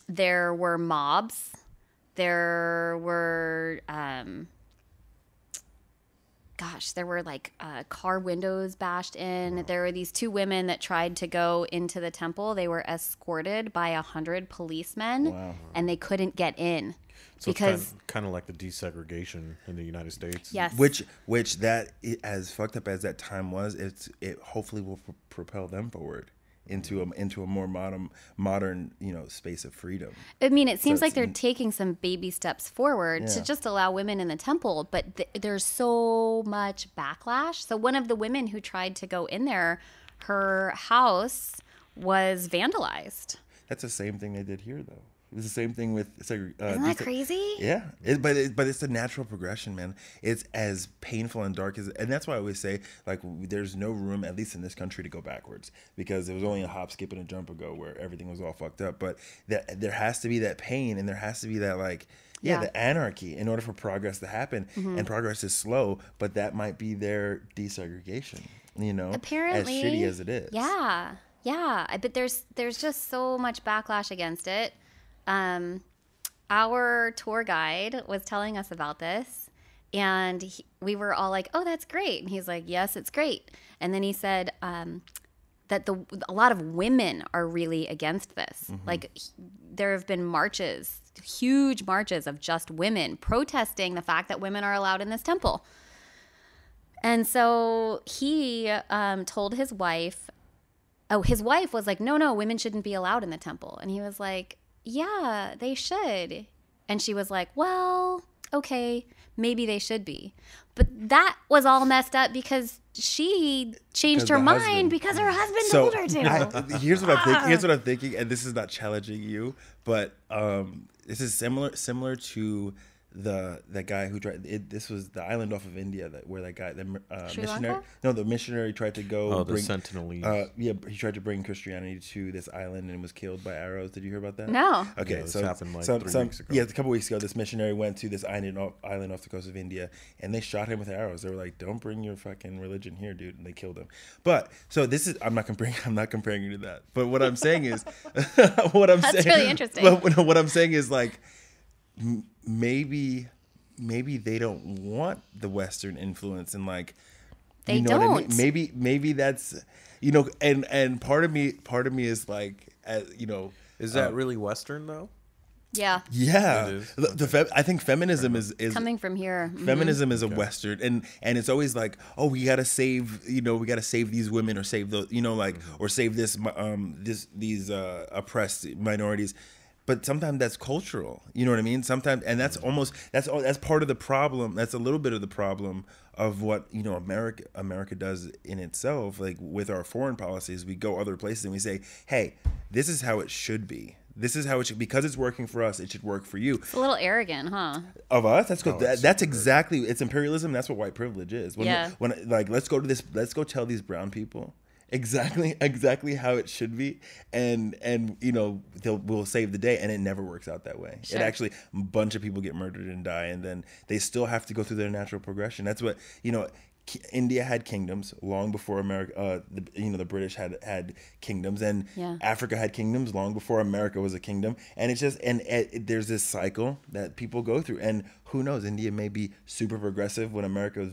there were mobs. There were, there were like car windows bashed in. There were these 2 women that tried to go into the temple. They were escorted by 100 policemen, Wow. and they couldn't get in. So Because it's kind of like the desegregation in the United States. yes, Which that, as fucked up as that time was, it hopefully will propel them forward into a more modern space of freedom. I mean, it seems So like they're it's- taking some baby steps forward to Yeah. just allow women in the temple, but there's so much backlash. So one of the women who tried to go in there, her house was vandalized. That's the same thing they did here, though. It was the same thing with Isn't that crazy? Yeah, but it's a natural progression, man. It's as painful and dark as, and that's why I always say, like, there's no room, at least in this country, to go backwards, because there was only a hop, skip, and a jump ago where everything was all fucked up. But there has to be that pain, and there has to be that, like, the anarchy in order for progress to happen. And progress is slow, but that might be their desegregation. Apparently, as shitty as it is. Yeah. But there's just so much backlash against it. Our tour guide was telling us about this, and we were all like, "Oh, that's great." And he's like, "Yes, it's great." And then he said that a lot of women are really against this. Like, there have been marches, huge marches of just women protesting the fact that women are allowed in this temple. And so he told his wife, his wife was like, no, women shouldn't be allowed in the temple. And he was like, yeah, they should. And she was like, well, okay, maybe they should be. But that was all messed up because she changed her mind because her husband told her to. Here's what I'm thinking. Here's what I'm thinking, and this is not challenging you, but this is similar to the guy who tried it. This was the island off of India where that guy, the missionary. No, the missionary tried to go. Oh, the Sentinelese. He tried to bring Christianity to this island and was killed by arrows. Did you hear about that? No. Okay, this so happened like 3 weeks ago. Yeah, a couple weeks ago, this missionary went to this island off the coast of India, and they shot him with arrows. They were like, "Don't bring your fucking religion here, dude," and they killed him. But so this is I'm not comparing you to that. But what I'm saying is, That's really interesting. What I'm saying is like maybe they don't want the Western influence and like they know don't. what I mean? Maybe that's and part of me is like Is that really Western though? Yeah. Yeah. It is. I think feminism is Coming from here. feminism is a Western and it's always like, oh, we gotta save these women or save those or save this these oppressed minorities. But sometimes that's cultural, you know what I mean? Sometimes, and that's part of the problem. That's a little bit of the problem of what America does in itself. Like with our foreign policies, we go other places and we say, "Hey, this is how it should be. This is how it should because it's working for us. It should work for you." It's a little arrogant, huh? Of us, that's exactly it's imperialism. That's what white privilege is. When let's go tell these brown people exactly how it should be, and we'll save the day, and it never works out that way. Sure. It actually, a bunch of people get murdered and die, and then they still have to go through their natural progression. That's what India had kingdoms long before America. The British had kingdoms, and Africa had kingdoms long before America was a kingdom. And it's just there's this cycle that people go through. And who knows? India may be super progressive when America was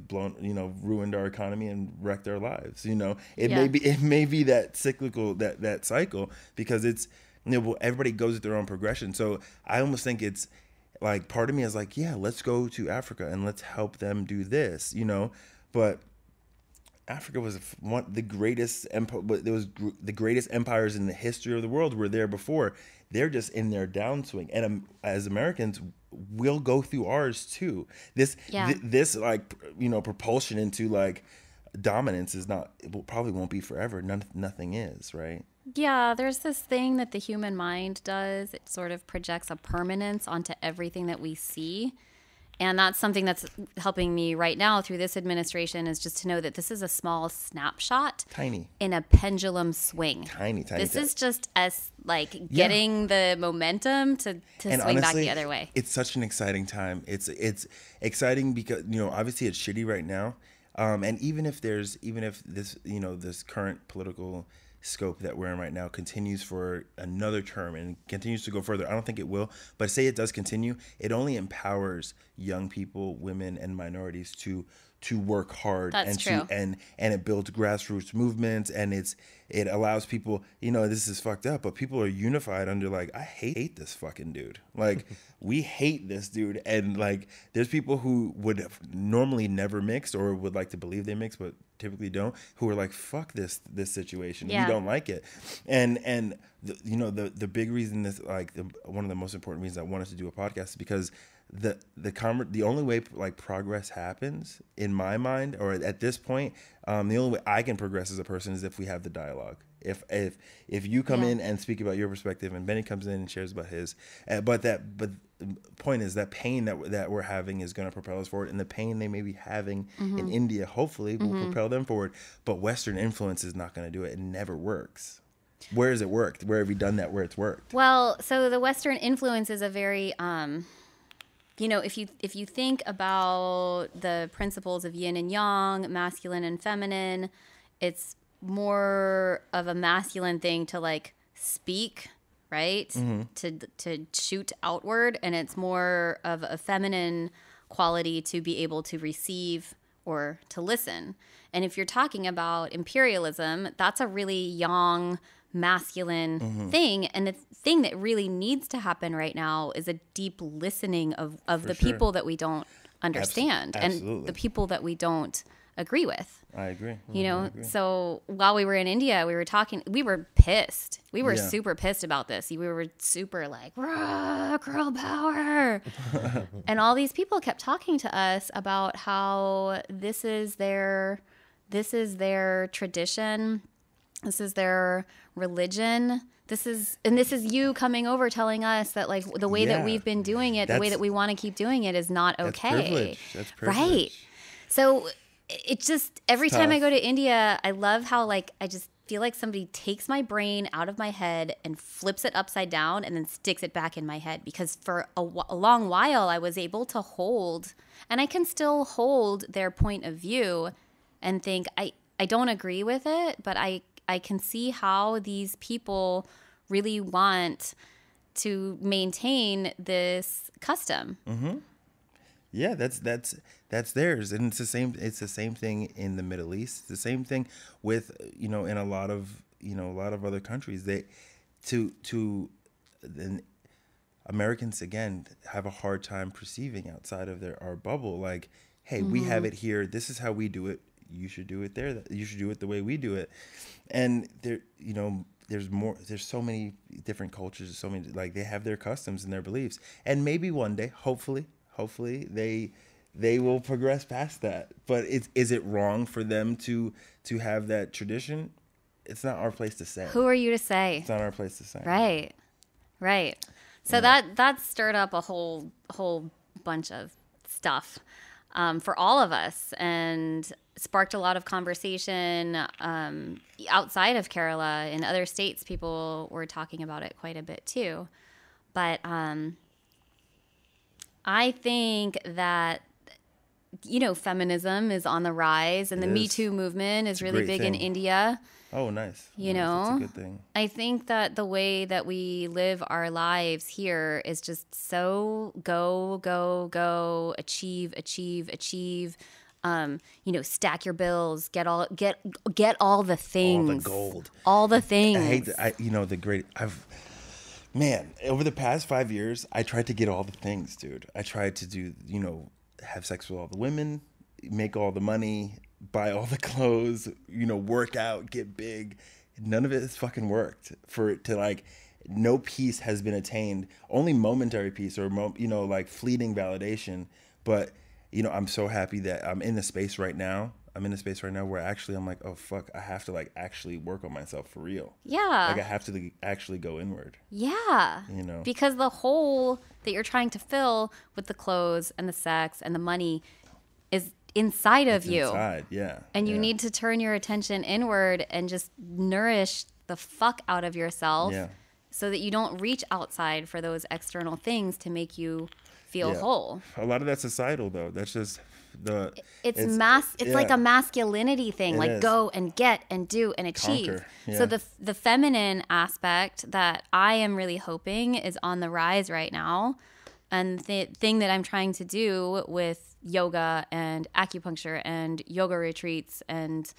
ruined our economy and wrecked our lives. It may be that cyclical that cycle because it's everybody goes at their own progression. So I almost think it's like part of me is like, yeah, let's go to Africa and let's help them do this. But Africa was the greatest empire. There was the greatest empires in the history of the world were there before. They're just in their downswing, and as Americans, we'll go through ours too. This propulsion into like dominance is not. It probably won't be forever. Nothing is, right? Yeah, there's this thing that the human mind does. It sort of projects a permanence onto everything that we see. And that's something that's helping me right now through this administration is just to know that this is a small snapshot. Tiny. In a pendulum swing. Tiny. This is just us getting the momentum to swing honestly, back the other way. It's such an exciting time. It's exciting because, obviously it's shitty right now. And even if this, this current political scope that we're in right now continues for another term and continues to go further. I don't think it will, but say it does continue, it only empowers young people, women, and minorities to work hard. That's true. And it builds grassroots movements, and it allows people, this is fucked up, but people are unified under like, I hate this fucking dude. Like, we hate this dude. And like, there's people who would normally never mix or would like to believe they mix, but typically don't, who are like, fuck this situation. Yeah. We don't like it. And the big reason this, like, one of the most important reasons I wanted to do a podcast is because the only way like progress happens in my mind, or at this point, the only way I can progress as a person is if we have the dialogue. If you come in and speak about your perspective, and Benny comes in and shares about his, but the point is that pain that we're having is going to propel us forward, and the pain they may be having in India hopefully will propel them forward. But Western influence is not going to do it. It never works. Where has it worked? Where have we done that? Where it's worked? Well, so the Western influence is a very if you think about the principles of yin and yang, masculine and feminine, it's more of a masculine thing to like speak, right? To shoot outward, and it's more of a feminine quality to be able to receive or to listen. And if you're talking about imperialism, that's a really young masculine thing. And the thing that really needs to happen right now is a deep listening of the sure. people that we don't understand Absolutely. and the people that we don't agree with. I agree. You know, I agree. so while we were in India, we were talking, we were pissed. We were Yeah. super pissed about this. We were super like, rah, girl power. And all these people kept talking to us about how this is their tradition. This is their religion. This is you coming over telling us that like the way that Yeah. we've been doing it, the way That's- that we want to keep doing it is not That's okay. privilege. That's privilege. Right. So it just, every time I tough. go to India, I love how like, I just feel like somebody takes my brain out of my head and flips it upside down and then sticks it back in my head. Because for a long while, I was able to hold, and I can still hold their point of view and think, I don't agree with it, but I can see how these people really want to maintain this custom. Yeah, that's theirs, and it's the same. It's the same thing in the Middle East. It's the same thing with in a lot of other countries. Then Americans again have a hard time perceiving outside of our bubble. Like, hey, we have it here. This is how we do it. You should do it there. You should do it the way we do it. And there's more. There's so many different cultures. So many, like, they have their customs and their beliefs. And maybe one day, hopefully they will progress past that. But is it wrong for them to have that tradition? It's not our place to say. Who are you to say? It's not our place to say. Right. So that stirred up a whole bunch of stuff for all of us, and sparked a lot of conversation outside of Kerala. In other states, people were talking about it quite a bit too. But I think that feminism is on the rise, and the Me Too movement is really big in India. Oh, nice. You Nice. know, That's a good thing. I think that the way that we live our lives here is just so go, achieve. Stack your bills, get all the things, All the gold, all the things. I hate that. Over the past 5 years, I tried to get all the things, dude. I tried to do, have sex with all the women, make all the money, buy all the clothes, work out, get big. None of it has fucking worked for it to, like, no peace has been attained. Only momentary peace or, fleeting validation. But, I'm so happy that I'm in the space right now. Where actually I'm like, oh, fuck, I have to, like, actually work on myself for real. Yeah. Like, I have to actually go inward. Yeah. Because the hole that you're trying to fill with the clothes and the sex and the money is inside of you. Inside, yeah. And you yeah. need to turn your attention inward and just nourish the fuck out of yourself so that you don't reach outside for those external things to make you feel whole. A lot of that's societal, though. That's just it's like a masculinity thing, like go and get and do and achieve. Conquer, yeah. So the feminine aspect that I am really hoping is on the rise right now, and the thing that I'm trying to do with yoga and acupuncture and yoga retreats and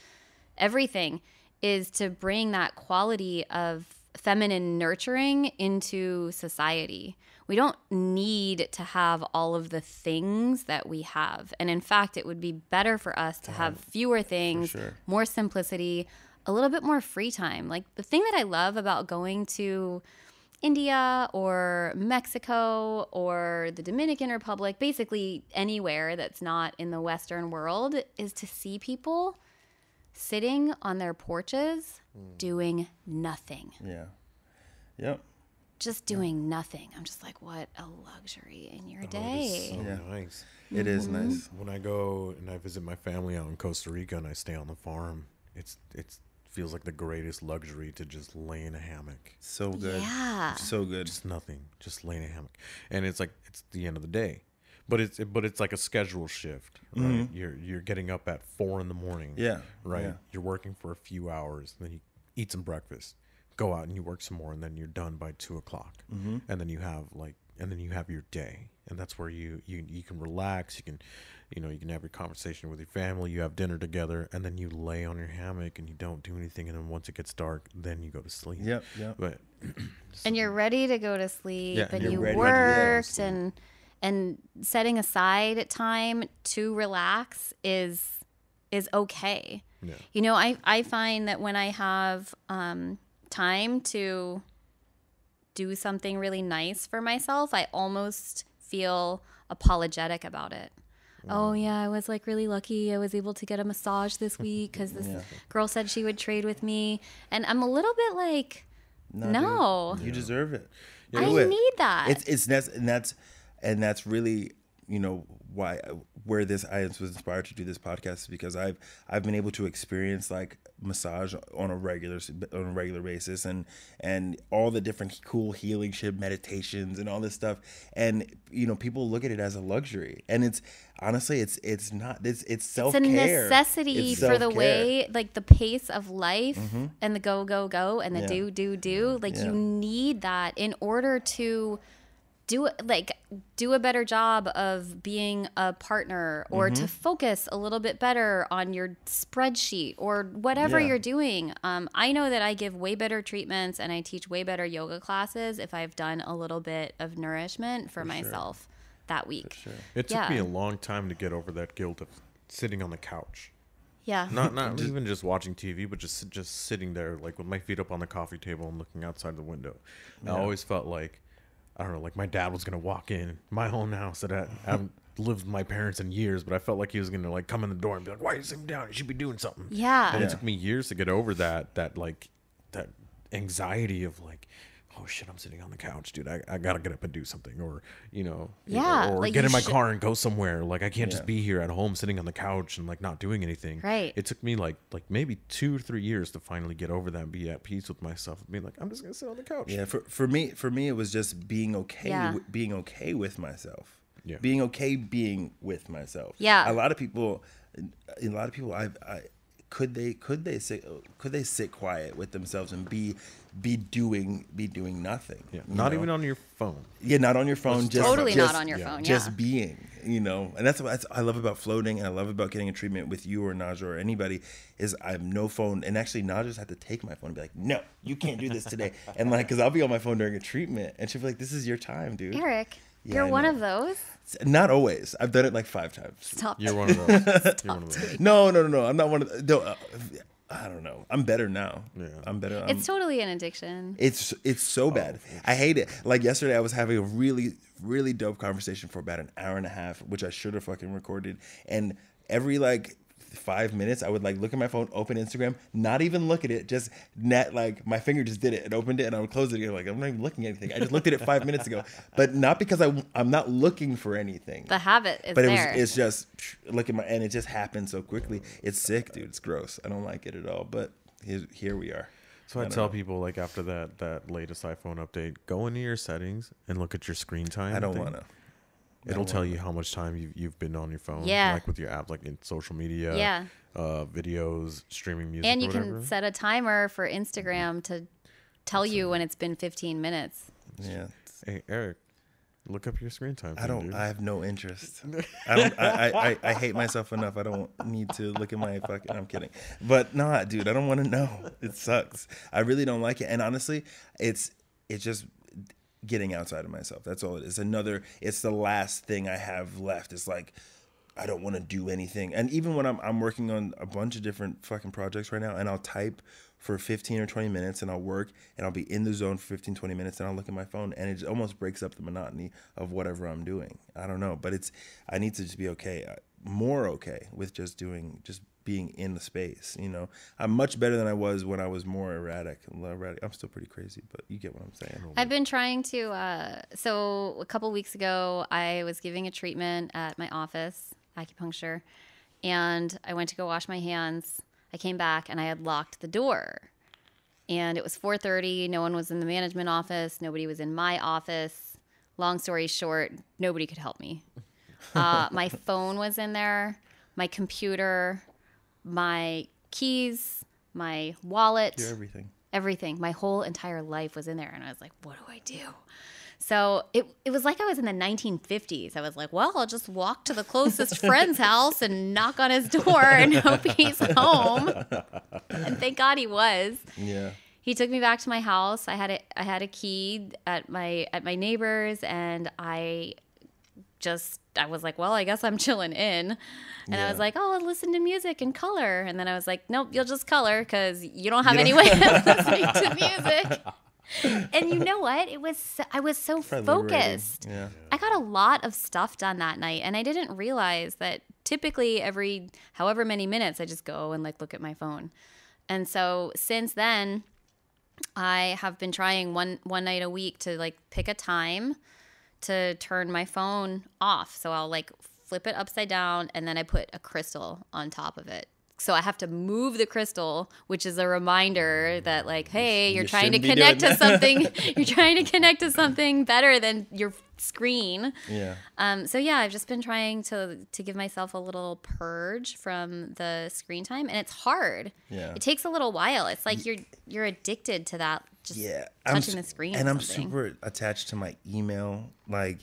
everything is to bring that quality of feminine nurturing into society. We don't need to have all of the things that we have. And in fact, it would be better for us to have fewer things, more simplicity, a little bit more free time. Like, the thing that I love about going to India or Mexico or the Dominican Republic, basically anywhere that's not in the Western world, is to see people sitting on their porches doing nothing. Yeah. Yep. Just doing nothing. I'm just like, what a luxury in your day. It is so Yeah. nice. It is nice. When I go and I visit my family out in Costa Rica and I stay on the farm, it feels like the greatest luxury to just lay in a hammock. So good. Yeah. So good. Just nothing. Just lay in a hammock. And it's like, it's the end of the day. But it's like a schedule shift, right? You're getting up at 4 a.m. Yeah. Right. Yeah. You're working for a few hours, then you eat some breakfast, go out and you work some more, and then you're done by 2 o'clock, and then you have your day, and that's where you can relax. You can, you can have your conversation with your family. You have dinner together, and then you lay on your hammock and you don't do anything. And then once it gets dark, then you go to sleep. Yep. But And you're ready to go to sleep, Yeah, and you're you ready to worked, go to sleep. and setting aside time to relax is okay. Yeah. I find that when I have time to do something really nice for myself, I almost feel apologetic about it. Oh yeah, I was like really lucky. I was able to get a massage this week because this girl said she would trade with me, and I'm a little bit like, no, dude, you deserve it. I Do it. need that. That's really where I was inspired to do this podcast is because I've been able to experience like massage on a regular basis and all the different cool healing shit, meditations and all this stuff, and people look at it as a luxury, and it's honestly it's not, it's self-care. It's a necessity It's for the self-care. way, like the pace of life and the go and the do. Like you need that in order to do a better job of being a partner, or to focus a little bit better on your spreadsheet or whatever you're doing. I know that I give way better treatments and I teach way better yoga classes if I've done a little bit of nourishment for myself that week. Sure. It took me a long time to get over that guilt of sitting on the couch. Yeah. Not even just watching TV, but just sitting there, like with my feet up on the coffee table and looking outside the window. I always felt like, I don't know, like my dad was going to walk in my own house that I haven't lived with my parents in years, but I felt like he was going to like come in the door and be like, why are you sitting down? You should be doing something. Yeah. And it took me years to get over that anxiety of like, oh shit, I'm sitting on the couch, dude. I got to get up and do something, or, or like get you in my should- car and go somewhere. Like I can't just be here at home sitting on the couch and like not doing anything. Right. It took me like maybe 2 or 3 years to finally get over that and be at peace with myself and be like, I'm just going to sit on the couch. Yeah, for me, it was just being okay, being okay with myself. Yeah. Being okay being with myself. Yeah. A lot of people, could they sit quiet with themselves and be doing nothing. Yeah. Not even on your phone. Yeah, not on your phone. Totally not on your phone. Just being, and that's what I love about floating, and I love about getting a treatment with you or Naja or anybody is I have no phone. And actually, Naja's had to take my phone and be like, no, you can't do this today. And like, because I'll be on my phone during a treatment, and she'll be like, this is your time, dude. Eric, Yeah, you're I one know. of those. Not always. I've done it like 5 times. Stop. You're one of those. You're one of those. No. I'm not one of the. I don't know. I'm better now. Yeah. I'm better. It's totally an addiction. It's so bad. I hate it. Like yesterday, I was having a really, really dope conversation for about an hour and a half, which I should have fucking recorded. And every like 5 minutes, I would like look at my phone, open Instagram, not even look at it, just like my finger just did it and opened it, and I would close it again. Like I'm not even looking at anything. I just looked at it 5 minutes ago, but not because I'm not looking for anything. The habit is But there. it's just look at and it just happened so quickly. It's sick, dude. It's gross. I don't like it at all. But here we are. So I tell people like after that latest iPhone update, go into your settings and look at your screen time. I don't want to. It'll tell you how much time you've been on your phone. Yeah. Like with your apps, like in social media. Yeah. Videos, streaming music. And you or whatever. can set a timer for Instagram to tell you when it's been 15 minutes. Yeah. Hey Eric, look up your screen time. I don't. Dude. I have no interest. I don't. I hate myself enough. I don't need to look at my fucking. I'm kidding. But nah, dude. I don't want to know. It sucks. I really don't like it. And honestly, it's just getting outside of myself. That's all it is. It's the last thing I have left. It's like I don't want to do anything. And even when I'm working on a bunch of different fucking projects right now, and I'll type for 15 or 20 minutes and I'll work and I'll be in the zone for 15, 20 minutes and I'll look at my phone and it almost breaks up the monotony of whatever I'm doing. I don't know, but I need to just be okay, more okay with just being in the space. I'm much better than I was when I was more erratic. I'm still pretty crazy, but you get what I'm saying. I've been trying to, so a couple weeks ago, I was giving a treatment at my office, acupuncture, and I went to go wash my hands. I came back and I had locked the door, and it was 4:30. No one was in the management office. Nobody was in my office. Long story short, nobody could help me. My phone was in there, my computer, my keys, my wallet. Everything. My whole entire life was in there. And I was like, what do I do? So it was like I was in the 1950s. I was like, well, I'll just walk to the closest friend's house and knock on his door and hope he's home. And thank God he was. Yeah. He took me back to my house. I had a key at my neighbor's, and I was like, well, I guess I'm chilling in. And I was like, oh, I'll listen to music and color. And then I was like, nope, you'll just color because you don't have any way of listening to music. And you know what? I was so focused. Yeah. I got a lot of stuff done that night, and I didn't realize that typically every however many minutes I just go and like look at my phone. And so since then, I have been trying one night a week to like pick a time to turn my phone off. So I'll like flip it upside down, and then I put a crystal on top of it. So I have to move the crystal, which is a reminder that like, hey, you're trying to connect to something. You're trying to connect to something better than your screen. Yeah. So yeah, I've just been trying to give myself a little purge from the screen time, and it's hard. Yeah. It takes a little while. It's like you're addicted to that. Just touching the screen. And I'm super attached to my email. Like,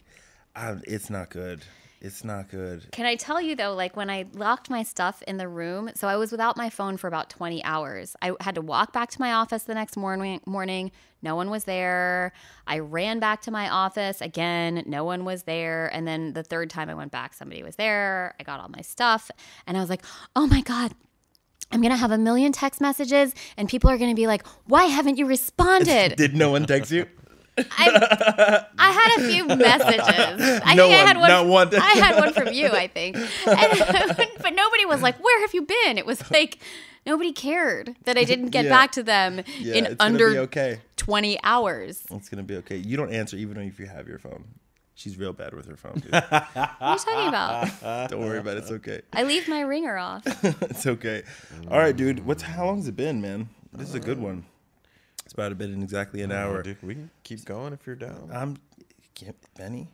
it's not good. It's not good. Can I tell you, though, like when I locked my stuff in the room, so I was without my phone for about 20 hours. I had to walk back to my office the next morning. No one was there. I ran back to my office. Again, no one was there. And then the third time I went back, somebody was there. I got all my stuff. And I was like, oh, my God. I'm going to have a million text messages, and people are going to be like, why haven't you responded? Did no one text you? I had a few messages. I had one from you, I think. But nobody was like, where have you been? It was like nobody cared that I didn't get back to them in under 20 hours. It's going to be okay. You don't answer even if you have your phone. She's real bad with her phone, dude. What are you talking about? Don't worry about it. It's okay. I leave my ringer off. It's okay. All right, dude. How long has it been, man? This is a good one. It's about been exactly an hour. Dude, we can keep going if you're down. Benny?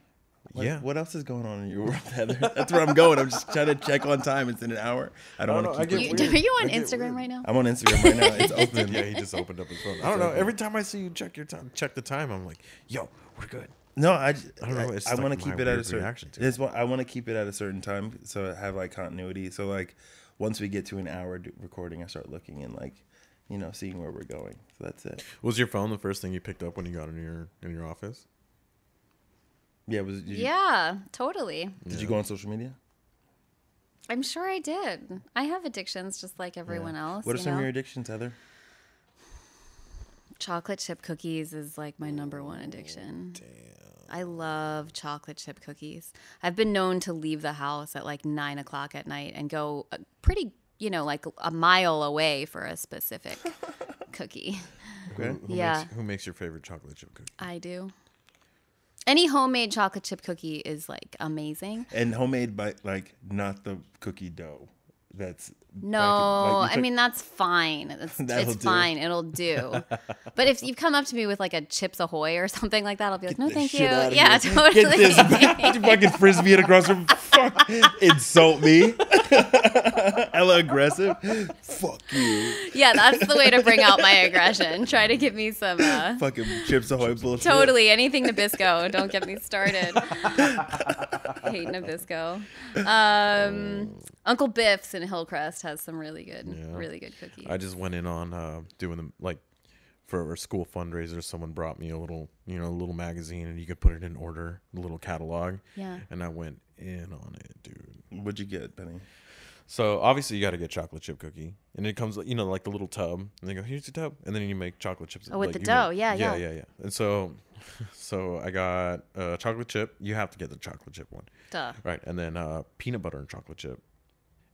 Yeah. What else is going on in your world, Heather? That's where I'm going. I'm just trying to check on time. It's in an hour. I don't want to keep it. Are you on Instagram right now? I'm on Instagram right now. It's open. Yeah, he just opened up his phone. I don't know. Every time I see you check the time, I'm like, yo, we're good. No, I don't know. It's I want to keep it at a certain. I want to keep it at a certain time, so I have like continuity. So like, once we get to an hour recording, I start looking and like, seeing where we're going. So that's it. Was your phone the first thing you picked up when you got in your office? Yeah. Yeah, totally. Did you go on social media? I'm sure I did. I have addictions just like everyone else. What are some of your addictions, Heather? Chocolate chip cookies is like my number one addiction. Damn. I love chocolate chip cookies. I've been known to leave the house at like 9 o'clock at night and go pretty, like a mile away for a specific cookie. Okay. Who makes your favorite chocolate chip cookie? I do. Any homemade chocolate chip cookie is like amazing. And homemade by like not the cookie dough. That's I mean that's fine. It's fine. It'll do. But if you come up to me with like a Chips Ahoy or something like that, I'll be like, no, thank you. Yeah, totally. Get this fucking frisbee it across from. Fuck, insult me. Hella aggressive. Fuck you. Yeah, that's the way to bring out my aggression. Try to give me some fucking Chips Ahoy bullshit. Totally, anything Nabisco. Don't get me started. I hate Nabisco. Uncle Biff's in Hillcrest has some really good cookies. I just went in on doing them like for a school fundraiser. Someone brought me a little magazine, and you could put it in order, a little catalog. Yeah. And I went in on it, dude. What'd you get, Benny? So obviously you got to get chocolate chip cookie, and it comes like the little tub, and they go, here's your tub, and then you make chocolate chips. Oh, with the dough, yeah. And so I got chocolate chip. You have to get the chocolate chip one. Duh. Right, and then peanut butter and chocolate chip.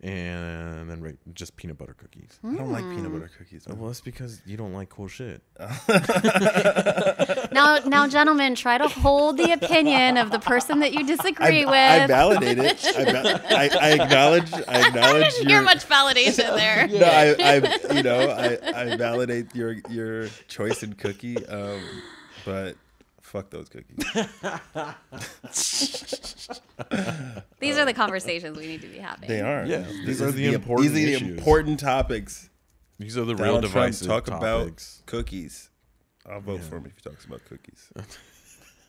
And then just peanut butter cookies. I don't like peanut butter cookies. Well, that's because you don't like cool shit. Now, gentlemen, try to hold the opinion of the person that you disagree with. I validate it. I acknowledge. You're much validation there. No, I validate your choice in cookie, but. Fuck those cookies. These are the conversations we need to be having. They are. Yeah, This these are is the important These are the issues. important topics. These are the real Donald Trump divisive talk topics. about cookies. I'll vote for him if he talks about cookies.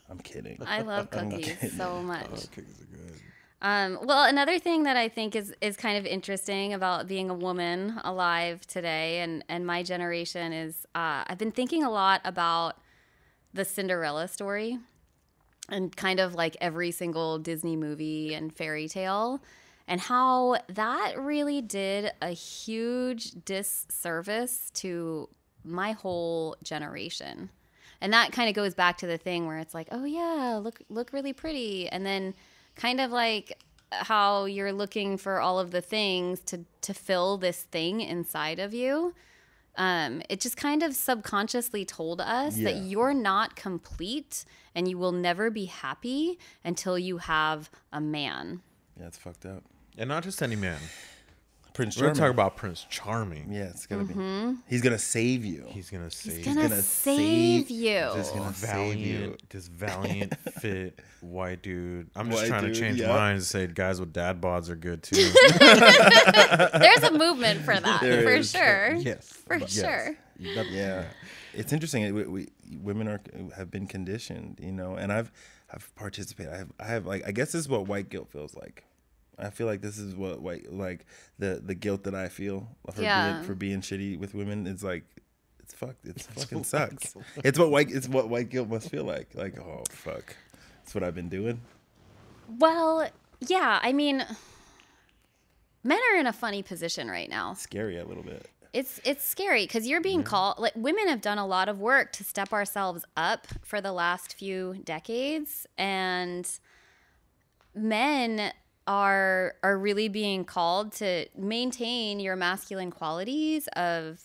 I'm kidding. I love cookies kidding. so much. Oh, cookies are good. Well, another thing that I think is kind of interesting about being a woman alive today and my generation is I've been thinking a lot about the Cinderella story and kind of like every single Disney movie and fairy tale and how that really did a huge disservice to my whole generation. And that kind of goes back to the thing where it's like, oh yeah, look really pretty. And then kind of like how you're looking for all of the things to fill this thing inside of you. It just kind of subconsciously told us that you're not complete and you will never be happy until you have a man. Yeah, it's fucked up. And not just any man. Prince We're going Charming. to talk about Prince Charming. Yeah, it's gonna be. He's gonna save you. He's going to save He's gonna save you. He's gonna save you. this valiant, fit white dude. I'm just White trying dude, to change yep. mine and say guys with dad bods are good too. There's a movement for that, There for is. sure. Yes, For yes. sure. Yeah, it's interesting. We women have been conditioned, you know, and I've participated. I have like I guess this is what white guilt feels like. I feel like this is what white like the guilt that I feel for being shitty with women. It's like it's fucked. It fucking sucks. It's what white guilt must feel like. Like oh fuck, that's what I've been doing. Well, yeah, I mean, men are in a funny position right now. Scary a little bit. It's scary because you're being called, like women have done a lot of work to step ourselves up for the last few decades, and men are really being called to maintain your masculine qualities of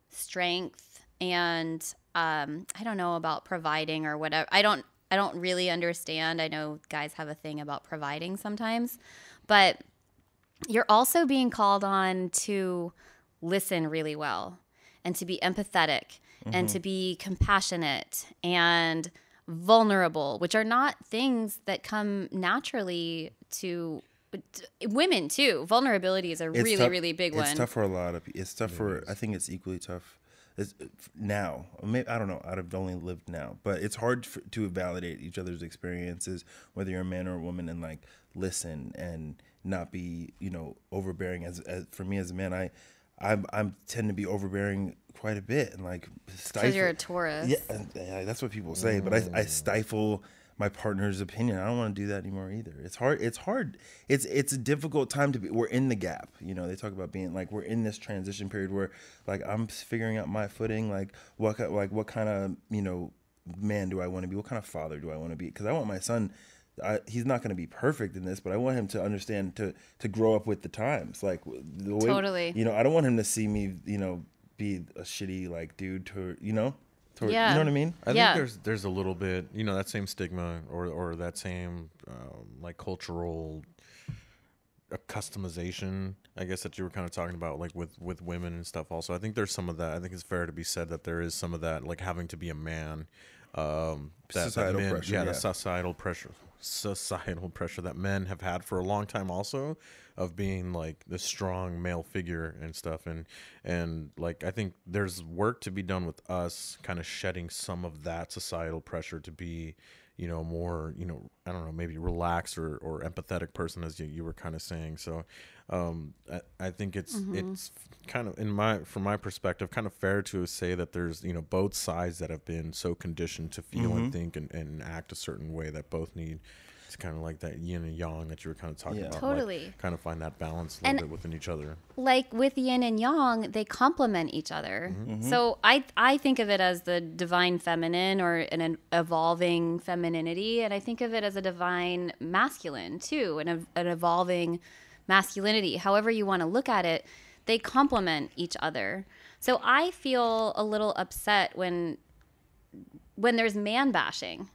strength and I don't know about providing or whatever. I don't really understand. I know guys have a thing about providing sometimes, but you're also being called on to listen really well and to be empathetic and to be compassionate and vulnerable, which are not things that come naturally to women too. Vulnerability is a really big one. It's tough for a lot of people. It's tough for, I think it's equally tough now. Maybe, I don't know. I've only lived now, but it's hard to validate each other's experiences, whether you're a man or a woman, and like listen and not be, you know, overbearing. As for me as a man, I tend to be overbearing quite a bit and like stifle. Because you're a Taurus. Yeah, that's what people say. But I stifle my partner's opinion. I don't want to do that anymore either. It's hard. It's a difficult time to be. We're in the gap. You know, they talk about being like we're in this transition period where like I'm figuring out my footing. Like what kind of, you know, man do I want to be? What kind of father do I want to be? Because I want my son. He's not going to be perfect in this, but I want him to understand to grow up with the times. Like the way, Totally. You know, I don't want him to see me, you know, be a shitty like dude to, you know. Yeah. You know what I mean? I think there's a little bit, you know, that same stigma or that same like cultural customization, I guess, that you were kind of talking about, like with women and stuff. Also, I think there's some of that. I think it's fair to be said that there is some of that, like having to be a man. Societal pressure. Yeah, the societal pressure that men have had for a long time, also, of being like the strong male figure and stuff, and like I think there's work to be done with us kind of shedding some of that societal pressure to be, you know, more, you know, I don't know, maybe relaxed or empathetic person, as you were kind of saying. So I think it's kind of, from my perspective, kind of fair to say that there's, you know, both sides that have been so conditioned to feel and think and act a certain way that both need. It's kind of like that yin and yang that you were kind of talking about. Totally. Like, kind of find that balance a little bit within each other. Like with yin and yang, they complement each other. So I think of it as the divine feminine or an evolving femininity, and I think of it as a divine masculine too, an evolving masculinity. However you want to look at it, they complement each other. So I feel a little upset when there's man bashing.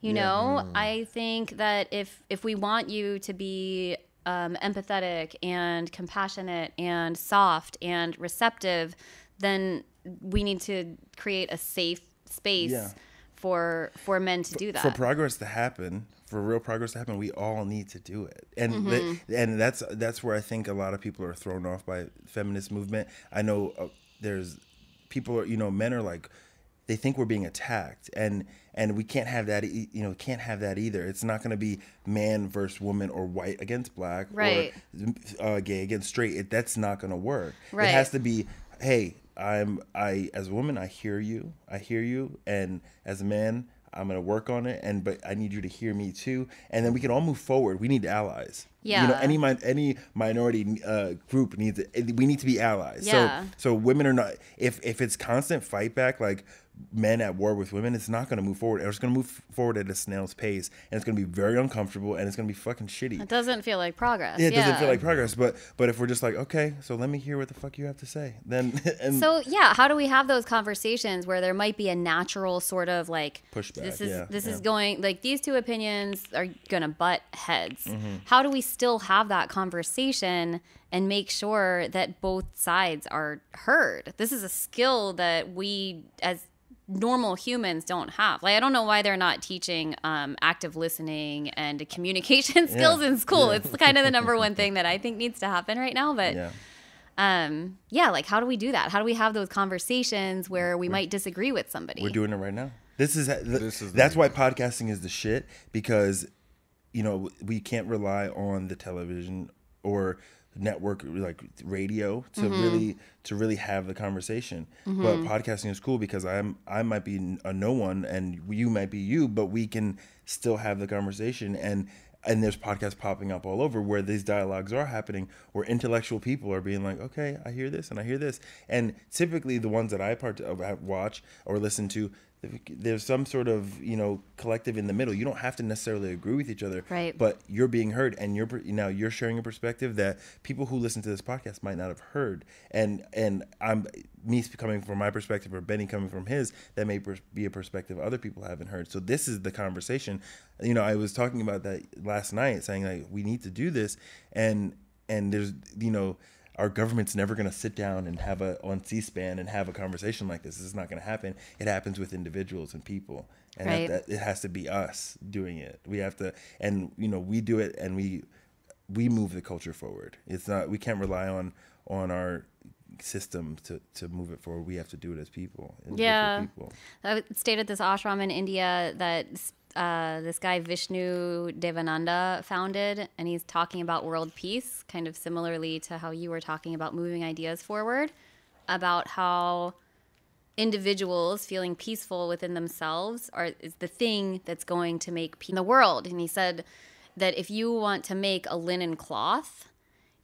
You know, I think that if we want you to be empathetic and compassionate and soft and receptive, then we need to create a safe space for men to do that. For progress to happen, for real progress to happen, we all need to do it. And that's where I think a lot of people are thrown off by feminist movement. I know there's people are, men are like, they think we're being attacked, and we can't have that. Can't have that either. It's not going to be man versus woman or white against black, right, or gay against straight. That's not going to work. Right. It has to be, hey, I as a woman, I hear you, and as a man, I'm going to work on it, but I need you to hear me too, and then we can all move forward. We need allies. Yeah. Any minority group we need to be allies. Yeah. So women are not, if it's constant fight back, like men at war with women, it's not going to move forward. It's going to move forward at a snail's pace, and it's going to be very uncomfortable, and it's going to be fucking shitty. It doesn't feel like progress. Yeah, it doesn't feel like progress. But if we're just like, okay, so let me hear what the fuck you have to say, then. So yeah, how do we have those conversations where there might be a natural sort of like pushback? This is going, like, these two opinions are gonna butt heads. How do we still have that conversation and make sure that both sides are heard? This is a skill that we as normal humans don't have. Like, I don't know why they're not teaching active listening and communication skills in school. It's kind of the number one thing that I think needs to happen right now. But like, how do we do that? How do we have those conversations where we might disagree with somebody? We're doing it right now. That's why podcasting is the shit, because we can't rely on the television or network like radio to really have the conversation. But podcasting is cool because I might be a no one and you might be you, but we can still have the conversation, and there's podcasts popping up all over where these dialogues are happening, where intellectual people are being like, okay, I hear this and I hear this. And typically the ones that I watch or listen to, there's some sort of collective in the middle. You don't have to necessarily agree with each other, right? But you're being heard, and you're sharing a perspective that people who listen to this podcast might not have heard. And I'm me coming from my perspective, or Benny coming from his, that may be a perspective other people haven't heard. So this is the conversation. I was talking about that last night, saying like we need to do this, and there's our government's never going to sit down and on C-SPAN and have a conversation like this. This is not going to happen. It happens with individuals and people, and right. that it has to be us doing it. We have to, and we do it, and we move the culture forward. It's not, we can't rely on our system to move it forward. We have to do it as people. People. I stayed at this ashram in India that this guy Vishnu Devananda founded, and he's talking about world peace, kind of similarly to how you were talking about moving ideas forward, about how individuals feeling peaceful within themselves is the thing that's going to make peace in the world. And he said that if you want to make a linen cloth,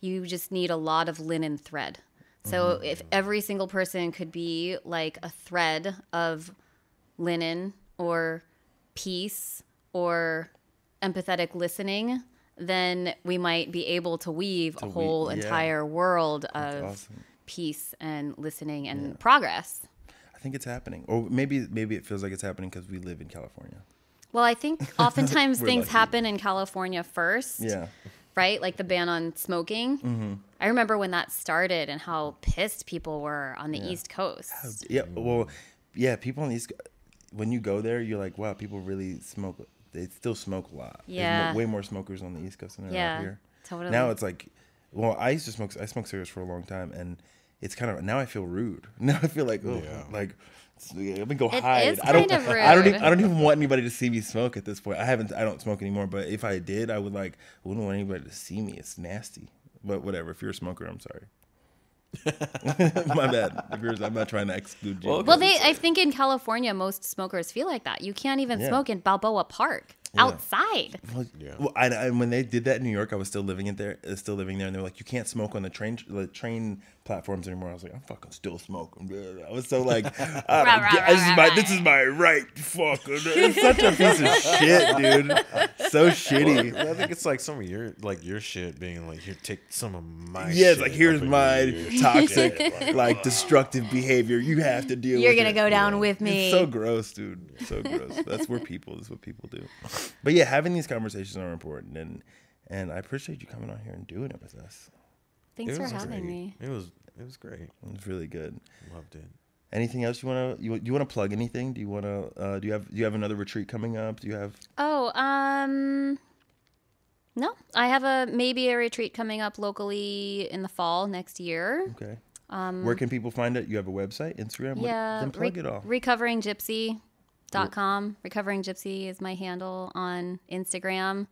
you just need a lot of linen thread. So if every single person could be like a thread of linen or peace or empathetic listening, then we might be able to weave a whole entire world of peace and listening and progress. I think it's happening. Or maybe it feels like it's happening because we live in California. Well, I think oftentimes things happen in California first. Yeah. Right? Like the ban on smoking. I remember when that started and how pissed people were on the East Coast. People on the East Coast, when you go there, you're like, wow, people really smoke. They still smoke a lot. Yeah. There's way more smokers on the East Coast than there are here. Totally. Now it's like, I smoked cigarettes for a long time, and it's kind of, now I feel rude. Now I feel like, let me go hide. It's kind of rude. I don't even want anybody to see me smoke at this point. I don't smoke anymore, but if I did, I wouldn't want anybody to see me. It's nasty. But whatever. If you're a smoker, I'm sorry. My bad. I'm not trying to exclude you. Well, I think in California, most smokers feel like that. You can't even smoke in Balboa Park outside. Well, and when they did that in New York, I was still living there, and they were like, you can't smoke on the train platforms anymore. I was like, I'm fucking still smoking. I was so like, this is my right. Fuck. It's such a piece of shit, dude. So shitty. Well, I think it's like some of your shit being like, here, take some of my shit. Yeah, it's like, here's my toxic, like destructive behavior. You have to deal with it. You're going to go down with me. It's so gross, dude. So gross. That's what people do. But yeah, having these conversations are important, and I appreciate you coming on here and doing it with us. Thanks for having me. It was great. It was really good. Loved it. Anything else you wanna plug? Anything? Do you have another retreat coming up? Do you have? Oh, no, I have maybe a retreat coming up locally in the fall next year. Okay. Where can people find it? You have a website, Instagram? Yeah, Then plug it all. recoveringgypsy.com. Recovering Gypsy is my handle on Instagram.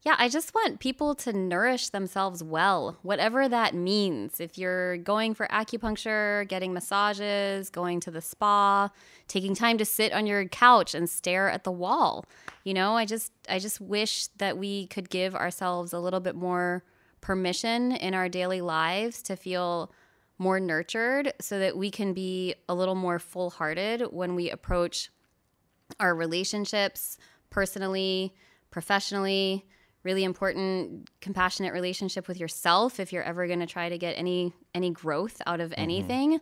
Yeah, I just want people to nourish themselves well, whatever that means. If you're going for acupuncture, getting massages, going to the spa, taking time to sit on your couch and stare at the wall. I just wish that we could give ourselves a little bit more permission in our daily lives to feel more nurtured so that we can be a little more full-hearted when we approach our relationships personally, professionally. Really important, compassionate relationship with yourself if you're ever going to try to get any growth out of anything.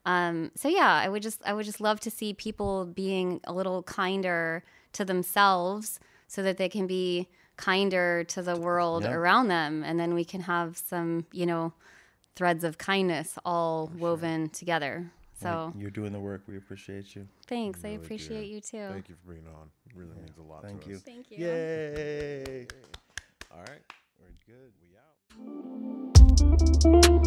So yeah, I would just love to see people being a little kinder to themselves so that they can be kinder to the world around them, and then we can have some threads of kindness all woven together. So you're doing the work. We appreciate you. Thanks. I appreciate you too. Thank you for being on. It really means a lot to us. Thank you. Yay. All right. We're good. We out.